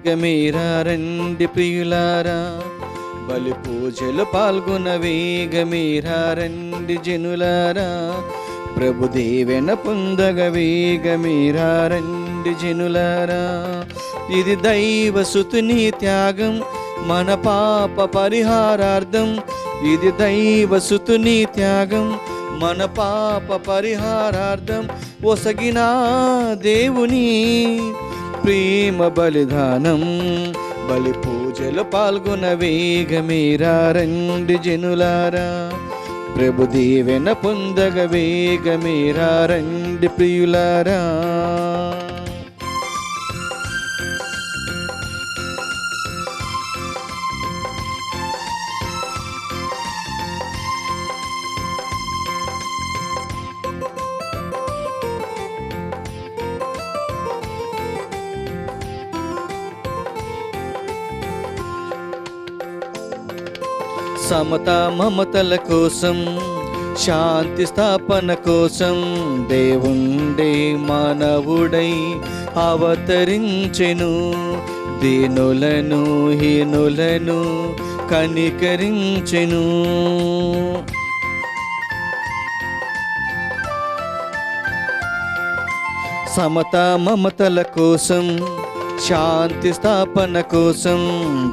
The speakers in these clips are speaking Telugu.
గమీరా రండి ప్రియులారా, బలి పూజలు పాల్గొనవే గమీరా రండి జనులారా, ప్రభు దీవెన పొందగవే గమీరా రండి జనులారా. ఇది దైవసుతుని త్యాగం మన పాప పరిహారార్థం, ఇది దైవసుతుని త్యాగం మన పాప పరిహారార్థం, ఒసగిన దేవుని ప్రేమ బలిదానం. బలి పూజలు పాల్గొనవే గమీరా రండి జనులారా, ప్రభు దీవెన పొందగవే గమీరా రండి ప్రియులారా. సమత మమతల కోసం, శాంతి స్థాపన కోసం దేవుండే మానవుడై అవతరించెను, దీనులను హీనులను కనికరించెను. సమత మమతల కోసం, శాంతి స్థాపన కోసం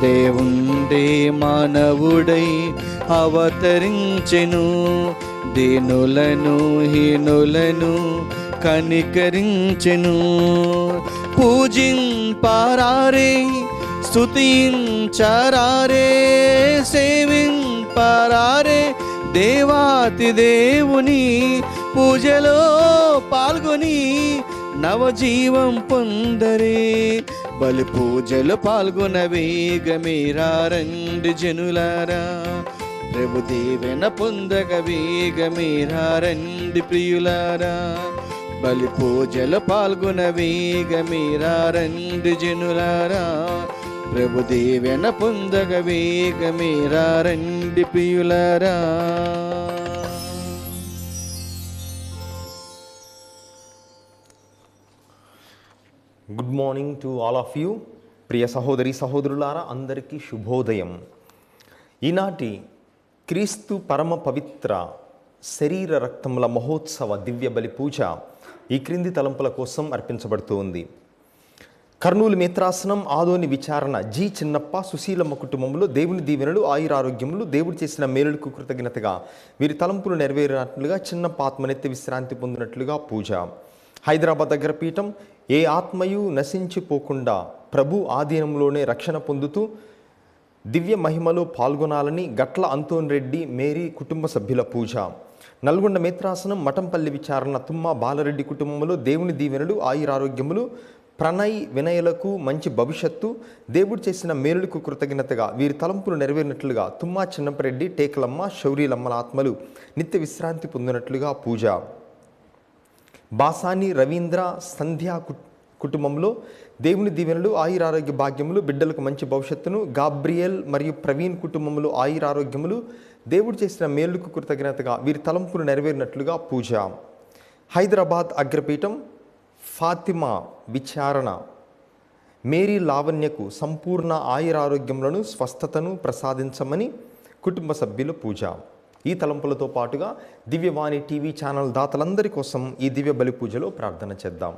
దేవుండే మానవుడై అవతరించెను, దీనులను హీనులను కనికరించెను. పూజింపరారే, స్తుతించరారే, సేవింపరారే దేవాతి దేవుని పూజలో పాల్గొని నవజీవం పొందరే. బలి పూజలు పాల్గొనవే గమీరా రండి జనులారా, ప్రభు దీవెన పొందగవే గమీరా రండి ప్రియులారా. బలి పూజలు పాల్గొనవే గమీరా రండి జనులారా, ప్రభు దీవెన పొందగవే గమీరా రండి ప్రియులారా. Good morning to all of you. ప్రియ సహోదరి సహోదరులారా, అందరికీ శుభోదయం. ఈనాటి క్రీస్తు పరమ పవిత్ర శరీర రక్తముల మహోత్సవ దివ్య బలి పూజ ఈ క్రింది తలంపుల కోసం అర్పించబడుతూ ఉంది. కర్నూలు మిత్రాసనం ఆదోని విచారణ జి చిన్నప్ప సుశీలమ్మ కుటుంబంలో దేవుని దీవెనలు ఆయురారోగ్యములు, దేవుడు చేసిన మేలులకు కృతజ్ఞతగా వీరి తలంపులు నెరవేరినట్లుగా చిన్నప్ప ఆత్మనెత్తి విశ్రాంతి పొందినట్లుగా పూజ. హైదరాబాద్ దగ్గర పీఠం ఏ ఆత్మయు నశించిపోకుండా ప్రభు ఆధీనంలోనే రక్షణ పొందుతూ దివ్య మహిమలో పాల్గొనాలని గట్ల అంతోన్ రెడ్డి మేరీ కుటుంబ సభ్యుల పూజ. నల్గొండ మిత్రాసనం మఠంపల్లి విచారణ తుమ్మ బాలరెడ్డి కుటుంబంలో దేవుని దీవెనలు ఆయురారోగ్యములు, ప్రణయ్ వినయలకు మంచి భవిష్యత్తు, దేవుడు చేసిన మేలులకు కృతజ్ఞతగా వీరి తలంపులు నెరవేరినట్లుగా తుమ్మా చిన్నపరెడ్డి, టేకలమ్మ, శౌరీలమ్మల ఆత్మలు నిత్య విశ్రాంతి పొందినట్లుగా పూజ. బాసాని రవీంద్ర సంధ్యా కుటుంబంలో దేవుని దీవెనలు ఆయురారోగ్య భాగ్యములు, బిడ్డలకు మంచి భవిష్యత్తును, గాబ్రియల్ మరియు ప్రవీణ్ కుటుంబంలో ఆయురారోగ్యములు, దేవుడు చేసిన మేలుకు కృతజ్ఞతగా వీరి తలంపులు నెరవేరినట్లుగా పూజ. హైదరాబాద్ అగ్రపీఠం ఫాతిమా విచారణ మేరీ లావణ్యకు సంపూర్ణ ఆయురారోగ్యములను, స్వస్థతను ప్రసాదించమని కుటుంబ సభ్యుల పూజ. ఈ తలంపులతో పాటుగా దివ్యవాణి టీవీ ఛానల్ దాతలందరి కోసం ఈ దివ్య బలి పూజలో ప్రార్థన చేద్దాం.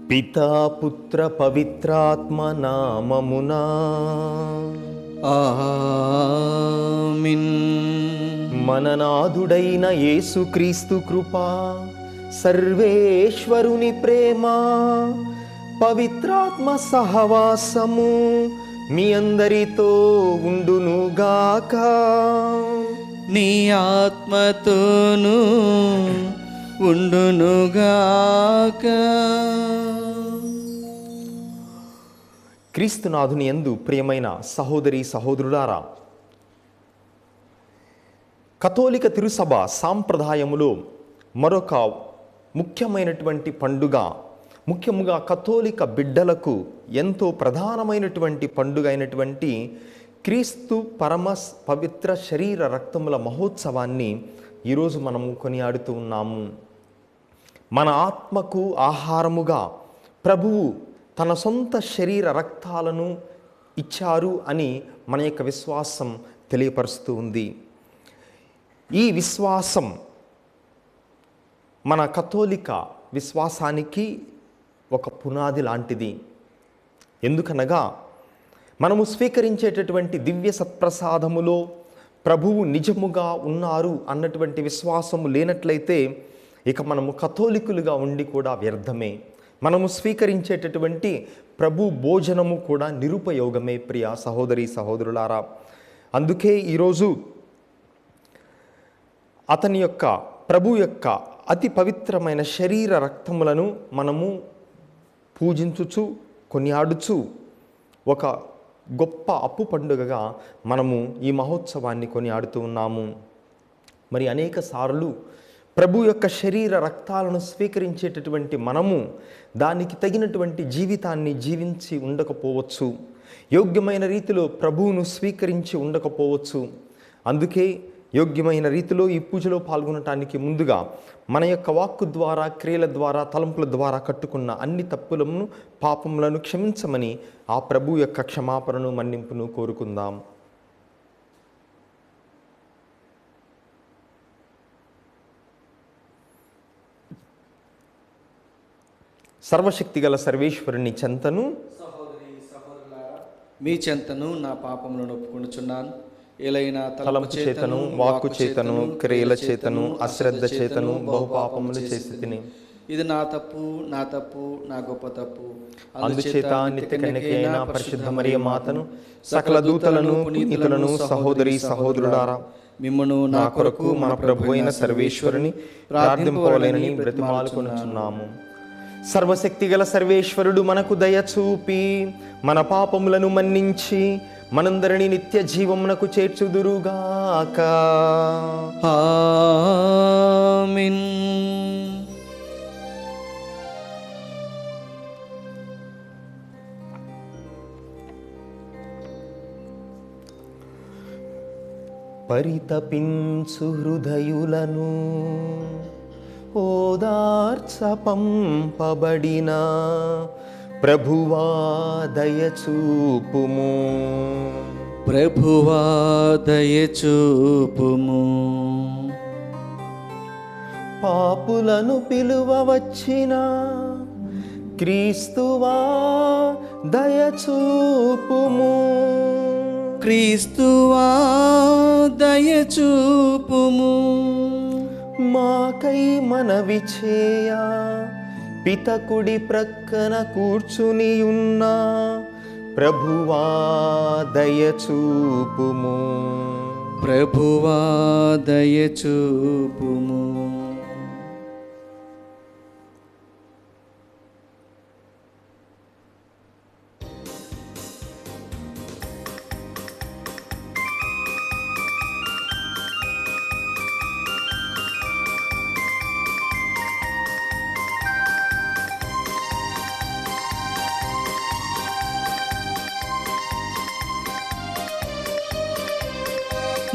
పితా పుత్ర పవిత్రాత్మ నామమునా ఆమేన్. మననాథుడైన యేసుక్రీస్తు కృపా, సర్వేశ్వరుని ప్రేమ, పవిత్రాత్మ సహవాసము మీ అందరితో ఉండునుగాక. నీ ఆత్మతోను ఉండునుగాక. క్రీస్తునాథుని యందు ప్రియమైన సహోదరి సహోదరులారా, కథోలిక తిరుసభ సాంప్రదాయములో మరొక ముఖ్యమైనటువంటి పండుగ, ముఖ్యంగా కథోలిక బిడ్డలకు ఎంతో ప్రధానమైనటువంటి పండుగ అయినటువంటి క్రీస్తు పరమ పవిత్ర శరీర రక్తముల మహోత్సవాన్ని ఈరోజు మనము కొనియాడుతూ ఉన్నాము. మన ఆత్మకు ఆహారముగా ప్రభువు తన సొంత శరీర రక్తాలను ఇచ్చారు అని మన యొక్క విశ్వాసం తెలియపరుస్తూ ఉంది. ఈ విశ్వాసం మన కథోలిక విశ్వాసానికి ఒక పునాది లాంటిది. ఎందుకనగా మనము స్వీకరించేటటువంటి దివ్య సత్ప్రసాదములో ప్రభువు నిజముగా ఉన్నారు అన్నటువంటి విశ్వాసము లేనట్లయితే ఇక మనము కథోలికులుగా ఉండి కూడా వ్యర్థమే. మనము స్వీకరించేటటువంటి ప్రభు భోజనము కూడా నిరుపయోగమే ప్రియ సహోదరి సహోదరులారా. అందుకే ఈరోజు అతని యొక్క ప్రభు యొక్క అతి పవిత్రమైన శరీర రక్తములను మనము పూజించుచు కొనియాడుచు ఒక గొప్ప అప్పు పండుగగా మనము ఈ మహోత్సవాన్ని కొనియాడుతూ ఉన్నాము. మరి అనేక సార్లు ప్రభు యొక్క శరీర రక్తాలను స్వీకరించేటటువంటి మనము దానికి తగినటువంటి జీవితాన్ని జీవించి ఉండకపోవచ్చు, యోగ్యమైన రీతిలో ప్రభువును స్వీకరించి ఉండకపోవచ్చు. అందుకే యోగ్యమైన రీతిలో ఈ పూజలో పాల్గొనటానికి ముందుగా మన యొక్క వాక్కు ద్వారా, క్రియల ద్వారా, తలంపుల ద్వారా కట్టుకున్న అన్ని తప్పులను, పాపములను క్షమించమని ఆ ప్రభు యొక్క క్షమాపణను, మన్నింపును కోరుకుందాం. సర్వశక్తిగల సర్వేశ్వరుని చెంతను మీ చెంతను నా పాపములను ఒప్పుకొనుచున్నాను. ఏలైనా తలంపు చేతను, వాక్కు చేతను, క్రియల చేతను, అశ్రద్ధ చేతను బహుపాపములు చేసి తిని, ఇది నా తప్పు, నా తప్పు, నా గొప్ప తప్పు. అందుచేత నిత్య కన్యకైన పరిశుద్ధ మరియ మాతను, సకల దూతలను, పునీతులను, సహోదరి సహోదరులారా, మిమ్మును నా కొరకు మన ప్రభు అయిన సర్వేశ్వరుని ప్రార్థింపవలెనని బ్రతిమాలుకొనుచున్నాము. సర్వశక్తిగల సర్వేశ్వరుడు మనకు దయ చూపి మన పాపములను మన్నించి మనందరినీ నిత్య జీవమునకు చేర్చుదురుగాక. ఆమేన్. పరితపించు హృదయులను ఓదార్చ పంపబడిన ప్రభువా దయచూపుము. ప్రభువా దయచూపుము. పాపులను పిలువ వచ్చిన క్రీస్తువా దయచూపుము. క్రీస్తువా దయచూపుము. మాకై మనవి చేయ పితకుడి ప్రక్కన కూర్చుని ఉన్న ప్రభువా దయచూపుము. ప్రభువా దయచూపుము.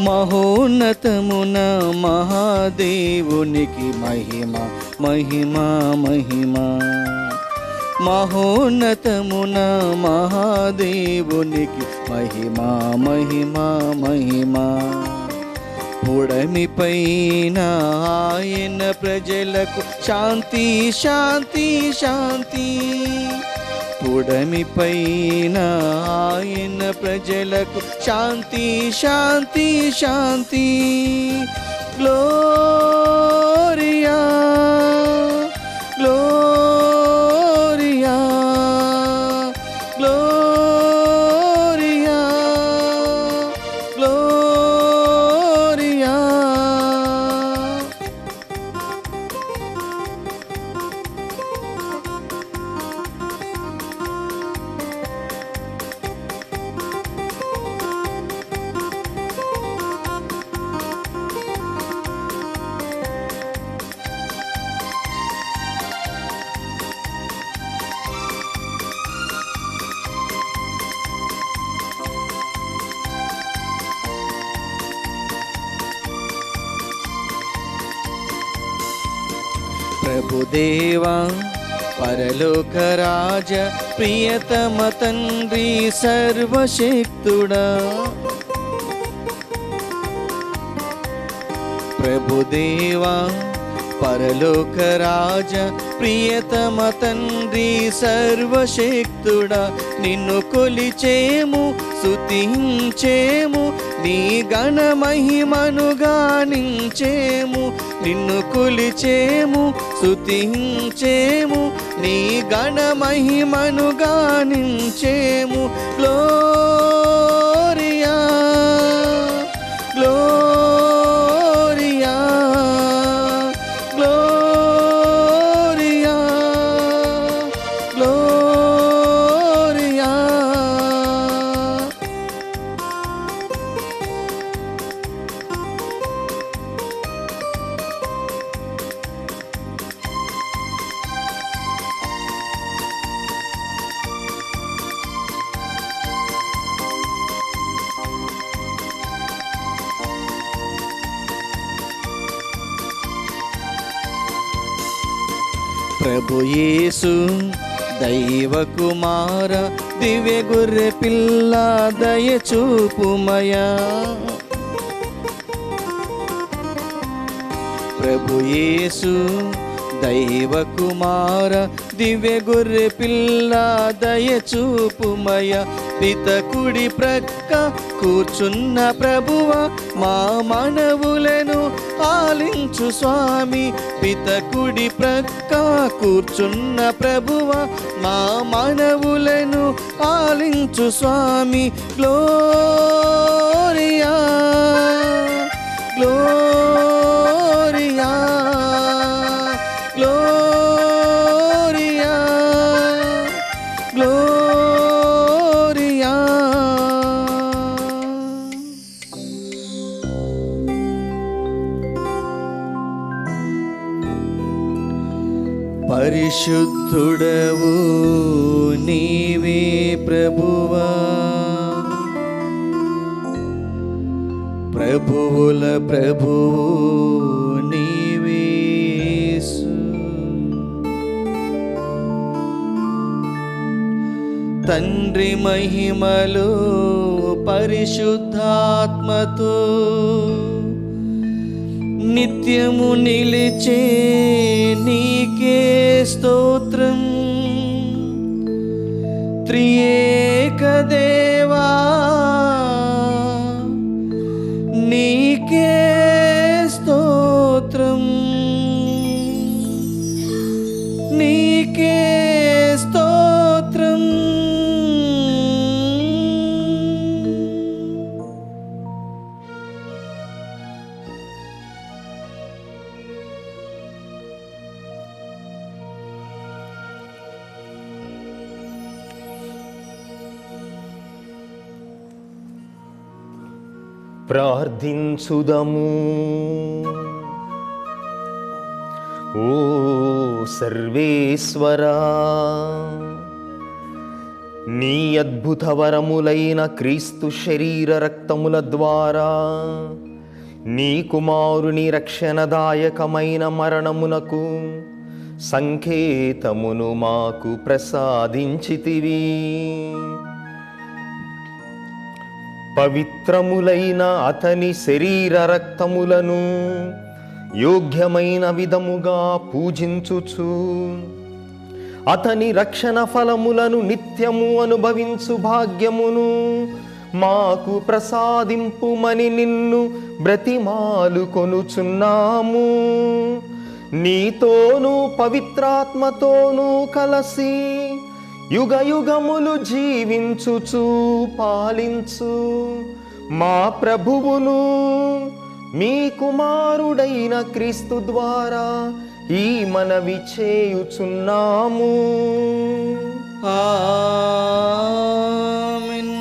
మహోన్నతమున మహాదేవునికి మహిమ మహిమ మహిమ. మహోన్నతమున మహాదేవునికి మహిమ మహిమ మహిమ. పుడమి పైన ఆయన ప్రజలకు శాంతి శాంతి శాంతి. పుడమి పైన ఆయన ప్రజలకు శాంతి శాంతి శాంతి. Gloria gloria gloria gloria. ప్రభుదేవా పరలోక రాజ ప్రియతమ తండ్రి సర్వశక్తుడా, ప్రభుదేవా పరలోక రాజ ప్రియతమ తండ్రి సర్వశక్తుడా, నిన్ను కొలిచేము స్తుతించేము, నీ గణ మహిమను గానించేము. నిన్ను కొలిచేము స్తుతించేము, నీ గణ మహిమను గానించేము. Gloria gloria gloria gloria. ప్రభు యేసు దైవ కుమార దివ్య గొర్రె పిల్ల దయ చూపుమయా. ప్రభు యేసు దైవ కుమార దివ్య గొర్రె పిల్ల దయ చూపుమయ. పితకుడి ప్రక్క కూర్చున్న ప్రభువ మా మనవులను ఆలించు స్వామి. పితకుడి ప్రక్క కూర్చున్న ప్రభువ మా మనవులను ఆలించు స్వామి. Gloria gloria gloria gloria. పరిశుద్ధుడవు నీవే ప్రభువా, ప్రభువుల ప్రభువు నీవే యేసు. తండ్రి మహిమలో పరిశుద్ధాత్మతో నిత్యము నిలిచే నీకే స్తోత్రం. త్రియేక దేవా నీకే స్తోత్రం, నీకే స్తోత్రం. ప్రార్థించుదము. ఓ సర్వేశ్వరా, నీ అద్భుత వరములైన క్రీస్తు శరీర రక్తముల ద్వారా నీ కుమారుని రక్షణదాయకమైన మరణమునకు సంకేతమును మాకు ప్రసాదించితివి. పవిత్రములైన అతని శరీర రక్తములను యోగ్యమైన విధముగా పూజించుచు అతని రక్షణ ఫలములను నిత్యము అనుభవించు భాగ్యమును మాకు ప్రసాదింపుమని నిన్ను బ్రతిమాలు కొనుచున్నాము. నీతోనూ పవిత్రాత్మతోనూ కలసి యుగ యుగములు జీవించుచు పాలించు మా ప్రభువును మీ కుమారుడైన క్రీస్తు ద్వారా ఈ మనవి చేయుచున్నాము. ఆమేన్.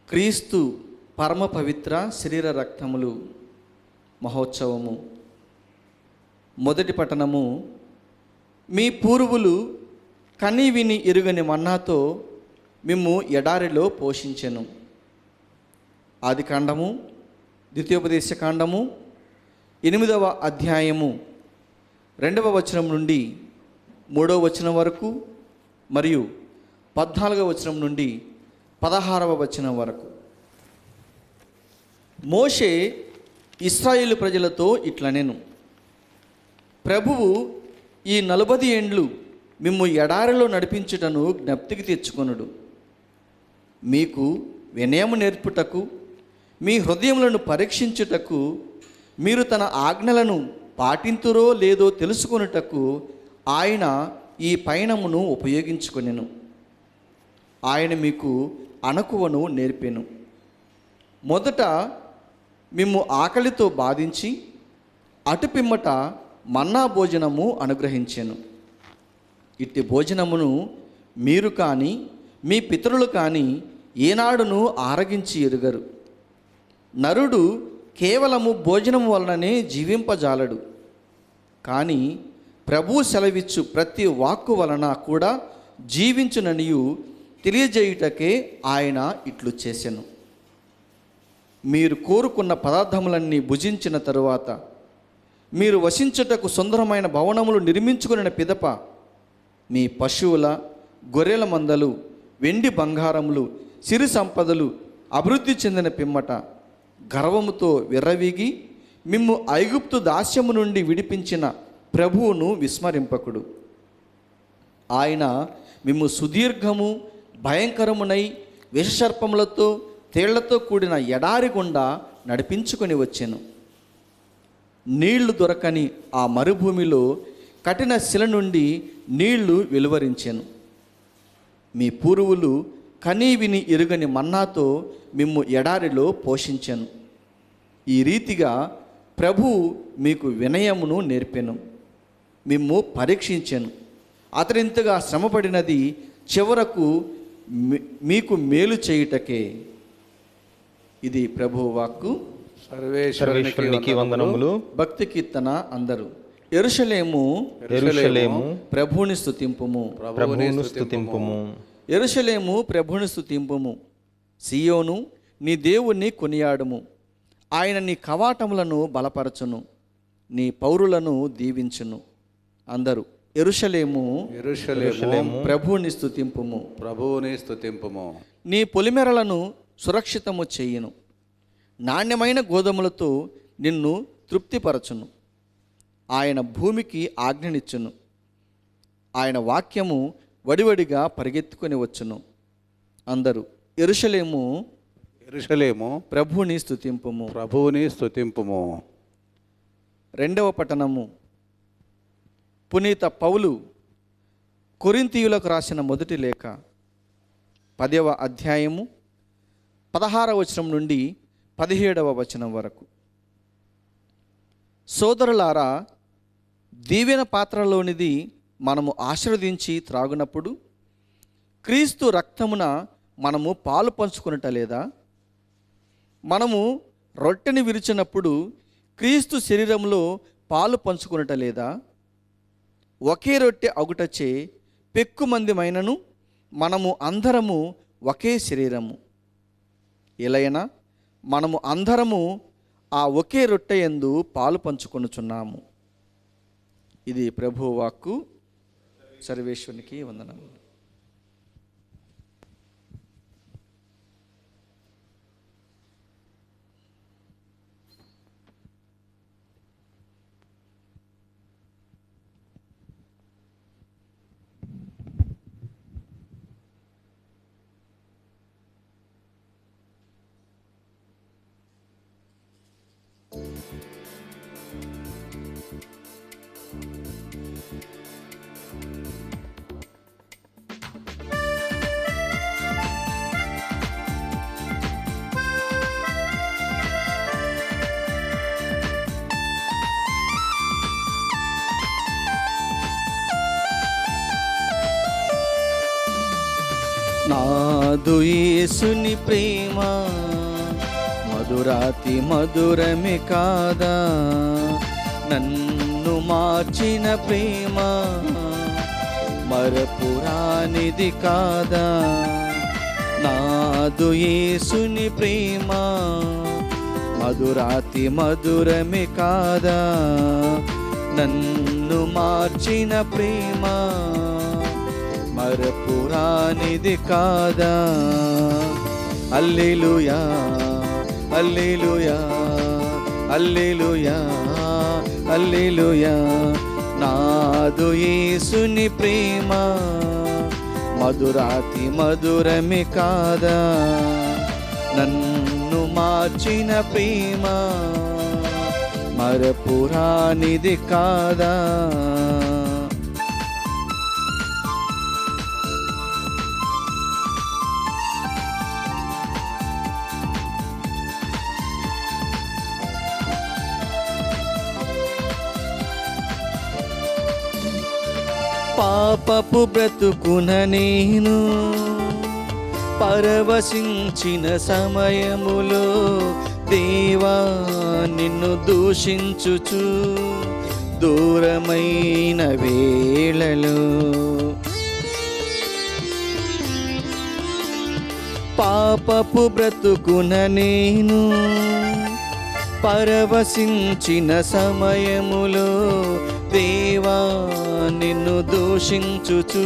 క్రీస్తు పరమ పవిత్ర శరీర రక్తములు మహోత్సవము. మొదటి పట్టణము. మీ పూర్వులు కని విని ఎరుగని మన్నాతో మిమ్ము ఎడారిలో పోషించెను. ఆది కాండము, ద్వితీయోపదేశ కాండము 8వ అధ్యాయము 2వ వచనం నుండి 3వ వచనం వరకు మరియు 14వ వచనం నుండి 16వ వచనం వరకు. మోషే ఇశ్రాయేలు ప్రజలతో ఇట్లనెను, ప్రభువు ఈ 40 ఏండ్లు మిమ్ము ఎడారిలో నడిపించుటను జ్ఞప్తికి తెచ్చుకొనుడు. మీకు వినయము నేర్పుటకు, మీ హృదయములను పరీక్షించుటకు, మీరు తన ఆజ్ఞలను పాటింతురో లేదో తెలుసుకొనుటకు ఆయన ఈ పయనమును ఉపయోగించుకొనెను. ఆయన మీకు అణకువను నేర్పెను. మొదట మిమ్ము ఆకలితో బాధించి అటు పిమ్మట మన్నా భోజనము అనుగ్రహించెను. ఇట్టి భోజనమును మీరు కానీ మీ పితరులు కానీ ఏనాడును ఆరగించి ఎరుగరు. నరుడు కేవలము భోజనము వలననే జీవింపజాలడు, కానీ ప్రభువు సెలవిచ్చు ప్రతి వాక్కు వలన కూడా జీవించుననియు తెలియజేయుటకే ఆయన ఇట్లు చేసెను. మీరు కోరుకున్న పదార్థములన్నీ భుజించిన తరువాత మీరు వసించుటకు సుందరమైన భవనములు నిర్మించుకున్న పిదప మీ పశువుల, గొర్రెల మందలు, వెండి బంగారములు, సిరి సంపదలు అభివృద్ధి చెందిన పిమ్మట గర్వముతో విర్రవీగి మిమ్ము ఐగుప్తు దాస్యము నుండి విడిపించిన ప్రభువును విస్మరింపకుడు. ఆయన మిమ్ము సుదీర్ఘము భయంకరమునై విషసర్పములతో తేళ్లతో కూడిన ఎడారి గుండా నడిపించుకొని వచ్చెను. నీళ్లు దొరకని ఆ మరుభూమిలో కఠిన శిల నుండి నీళ్లు వెలువరించెను. మీ పూర్వులు కనీ విని ఎరుగని మన్నాతో మిమ్ము ఎడారిలో పోషించెను. ఈ రీతిగా ప్రభువు మీకు వినయమును నేర్పెను, మిమ్ము పరీక్షించెను. అతడింతగా శ్రమపడినది చివరకు మీకు మేలు చేయుటకే. ఇది ప్రభువు వాక్కు. సర్వేశ్వరునికి వందనములు. భక్తి కీర్తన అందరూ. యెరూషలేము యెరూషలేము ప్రభువుని స్తుతింపుము, ప్రభువును స్తుతింపుము. యెరూషలేము ప్రభువుని స్తుతింపుము. సియోను నీ దేవుణ్ణి కొనియాడుము. ఆయన నీ కవాటములను బలపరచును, నీ పౌరులను దీవించును. అందరూ యెరూషలేము యెరూషలేము ప్రభువుని స్తుతింపుము, ప్రభువుని స్తుతింపుము. నీ పొలిమెరలను సురక్షితము చేయును. నాణ్యమైన గోధుమలతో నిన్ను తృప్తిపరచును. ఆయన భూమికి ఆజ్ఞనిచ్చును. ఆయన వాక్యము వడివడిగా పరిగెత్తుకొని వచ్చును. అందరూ యెరూషలేము యెరూషలేము ప్రభువుని స్తుతింపుము. ప్రభువుని స్తుతింపుము. 2వ పట్టణము. పునీత పౌలు కొరింథీయులకు రాసిన మొదటి లేఖ 10వ అధ్యాయము 16వ వచనం నుండి 17వ వచనం వరకు. సోదరులారా, దీవెన పాత్రలోనిది మనము ఆశీర్వదించి త్రాగునప్పుడు క్రీస్తు రక్తమున మనము పాలు పంచుకొనుట లేదా? మనము రొట్టెని విరిచినప్పుడు క్రీస్తు శరీరంలో పాలు పంచుకొనుట లేదా? ఒకే రొట్టె అగుటచే పెక్కుమందిమైనను మనము అందరము ఒకే శరీరము. ఎలైనా మనము అందరము ఆ ఒకే రొట్టె యందు పాలు పంచుకొనుచున్నాము. ఇది ప్రభువు వాక్కు. సర్వేశ్వరునికి వందనములు. నాదు యేసుని ప్రేమ మధురాతి మధురమే కాదా, నన్ను మార్చిన ప్రేమ మరపురానిది కాదా. నాదు యేసుని ప్రేమ మధురాతి మధురమే కాదా, నన్ను మార్చిన ప్రేమ మరపురానిది కాదా. హల్లెలూయా హల్లెలూయా హల్లెలూయా హల్లెలూయా. నాదు యేసుని ప్రేమ మధురాతి మధురమే కాదా, నన్ను మార్చిన ప్రేమ మరపురానిది కాదా. పాపపు బ్రతుకున నేను పరవశించిన సమయములో దేవా నిన్ను దూషించుచు దూరమైన వేళలో, పాపపు బ్రతుకున నేను పరవశించిన సమయములో దేవా నిన్ను దూషించుచు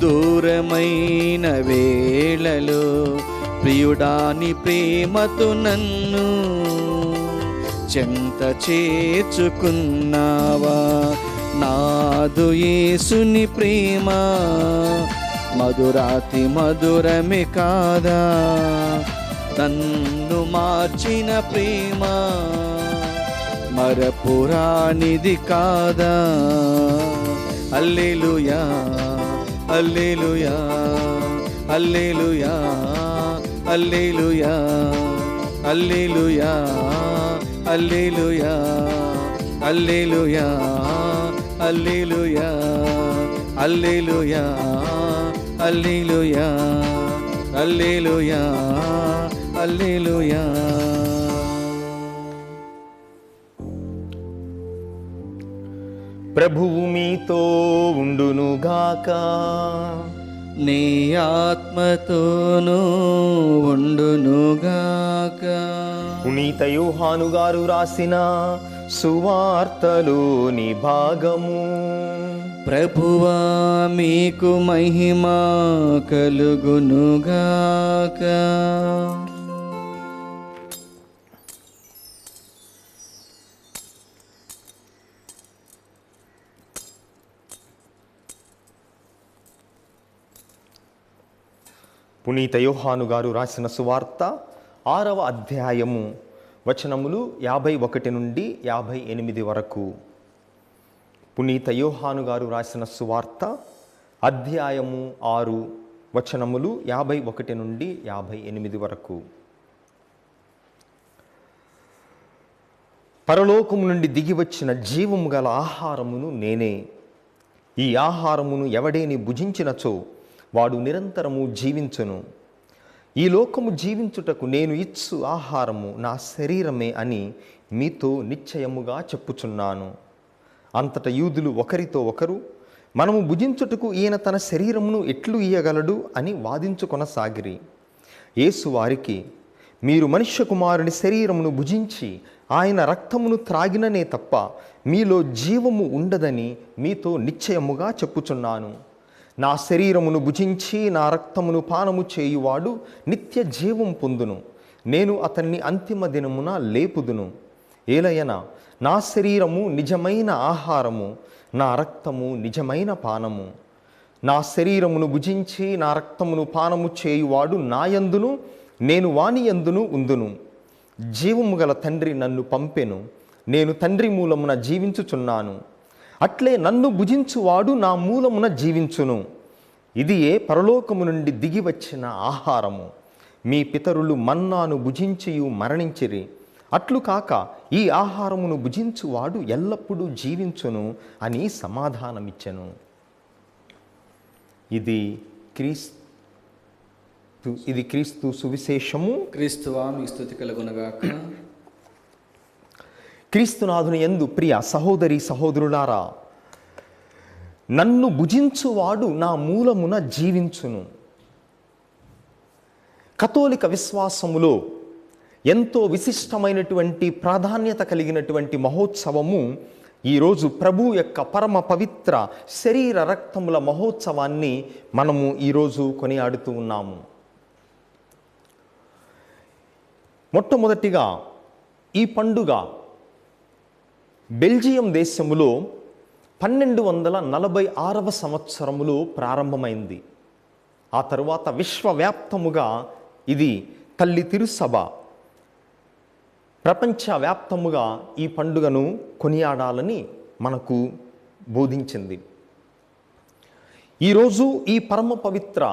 దూరమైన వేళలో, ప్రియుడాని ప్రేమతో నన్ను చెంత చేర్చుకున్నావా. నాదు యేసుని ప్రేమ మధురాతి మధురమే కాదా, నన్ను మార్చిన ప్రేమ మరపురానిది కాదా. హల్లెలూయా హల్లెలూయా హల్లెలూయా హల్లెలూయా హల్లెలూయా హల్లెలూయా హల్లెలూయా హల్లెలూయా హల్లెలూయా హల్లెలూయా హల్లెలూయా హల్లెలూయా. ప్రభువు మీతో ఉండునుగాక, నీ ఆత్మతోనూ ఉండునుగాక. పునీత యోహాను గారు రాసిన సువార్తలోని భాగము. ప్రభువా మీకు మహిమ కలుగునుగాక. పునీత యోహాను గారు రాసిన సువార్త 6వ అధ్యాయము వచనములు 51 నుండి 58 వరకు. పునీత యోహాను గారు రాసిన సువార్త అధ్యాయము 6 వచనములు 51 నుండి 58 వరకు. పరలోకము నుండి దిగి వచ్చిన జీవము గల ఆహారమును నేనే. ఈ ఆహారమును ఎవడేని భుజించినచో వాడు నిరంతరము జీవించును. ఈ లోకము జీవించుటకు నేను ఇచ్చు ఆహారము నా శరీరమే అని మీతో నిశ్చయముగా చెప్పుచున్నాను. అంతట యూదులు ఒకరితో ఒకరు, మనము భుజించుటకు ఈయన తన శరీరమును ఎట్లు ఇయ్యగలడు అని వాదించుకొనసాగిరి. యేసు వారికి, మీరు మనుష్య కుమారుని శరీరమును భుజించి ఆయన రక్తమును త్రాగిననే తప్ప మీలో జీవము ఉండదని మీతో నిశ్చయముగా చెప్పుచున్నాను. నా శరీరమును భుజించి నా రక్తమును పానము చేయువాడు నిత్య జీవం పొందును. నేను అతన్ని అంతిమ దినమున లేపుదును. ఏలయన నా శరీరము నిజమైన ఆహారము, నా రక్తము నిజమైన పానము. నా శరీరమును భుజించి నా రక్తమును పానము చేయువాడు నా యందును, నేను వాని యందును ఉందును. జీవము గల తండ్రి నన్ను పంపెను, నేను తండ్రి మూలమున జీవించుచున్నాను. అట్లే నన్ను భుజించువాడు నా మూలమున జీవించును. ఇదియే పరలోకము నుండి దిగి వచ్చిన ఆహారము. మీ పితరులు మన్నాను భుజించియు మరణించిరి. అట్లు కాక ఈ ఆహారమును భుజించువాడు ఎల్లప్పుడూ జీవించును అని సమాధానమిచ్చెను. ఇది ఇది క్రీస్తు సువిశేషము. క్రీస్తువా మీ స్తుతి కలుగునుగాక. క్రీస్తునాథుని యందు ప్రియ సహోదరి సహోదరులారా, నన్ను భుజించువాడు నా మూలమున జీవించును. కథోలిక విశ్వాసములో ఎంతో విశిష్టమైనటువంటి ప్రాధాన్యత కలిగినటువంటి మహోత్సవము ఈరోజు ప్రభు యొక్క పరమ పవిత్ర శరీర రక్తముల మహోత్సవాన్ని మనము ఈరోజు కొనియాడుతూ ఉన్నాము. మొట్టమొదటిగా ఈ పండుగ బెల్జియం దేశములో 1246వ సంవత్సరములో ప్రారంభమైంది. ఆ తరువాత విశ్వవ్యాప్తముగా ఇది తల్లి తిరుసభ ప్రపంచవ్యాప్తముగా ఈ పండుగను కొనియాడాలని మనకు బోధించింది. ఈరోజు ఈ పరమ పవిత్ర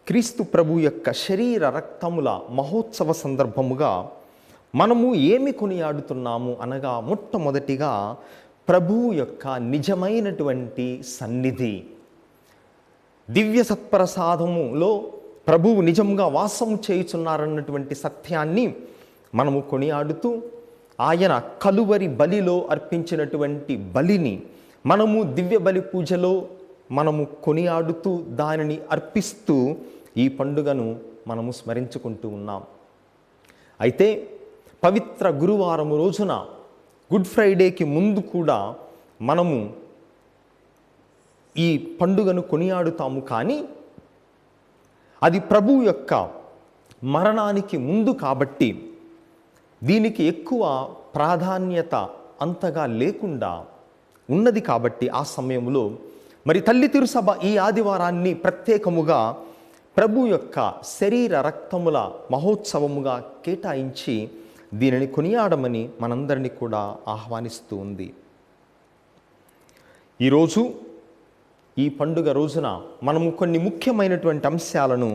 క్రీస్తు ప్రభు యొక్క శరీర రక్తముల మహోత్సవ సందర్భముగా మనము ఏమి కొనియాడుతున్నాము అనగా, మొట్టమొదటిగా ప్రభువు యొక్క నిజమైనటువంటి సన్నిధి, దివ్య సత్ప్రసాదములో ప్రభువు నిజంగా వాసము చేయుచున్నారన్నటువంటి సత్యాన్ని మనము కొనియాడుతూ, ఆయన కలువరి బలిలో అర్పించినటువంటి బలిని మనము దివ్య బలి పూజలో మనము కొనియాడుతూ దానిని అర్పిస్తూ ఈ పండుగను మనము స్మరించుకుంటూ ఉన్నాం. అయితే పవిత్ర గురువారం రోజున గుడ్ ఫ్రైడేకి ముందు కూడా మనము ఈ పండుగను కొనియాడుతాము. కానీ అది ప్రభువు యొక్క మరణానికి ముందు కాబట్టి దీనికి ఎక్కువ ప్రాధాన్యత అంతగా లేకుండా ఉన్నది. కాబట్టి ఆ సమయంలో మరి తల్లి తిరుసభ ఈ ఆదివారాన్ని ప్రత్యేకముగా ప్రభు యొక్క శరీర రక్తముల మహోత్సవముగా కేటాయించి దీనిని కొనియాడమని మనందరినీ కూడా ఆహ్వానిస్తూ ఉంది. ఈరోజు ఈ పండుగ రోజున మనము కొన్ని ముఖ్యమైనటువంటి అంశాలను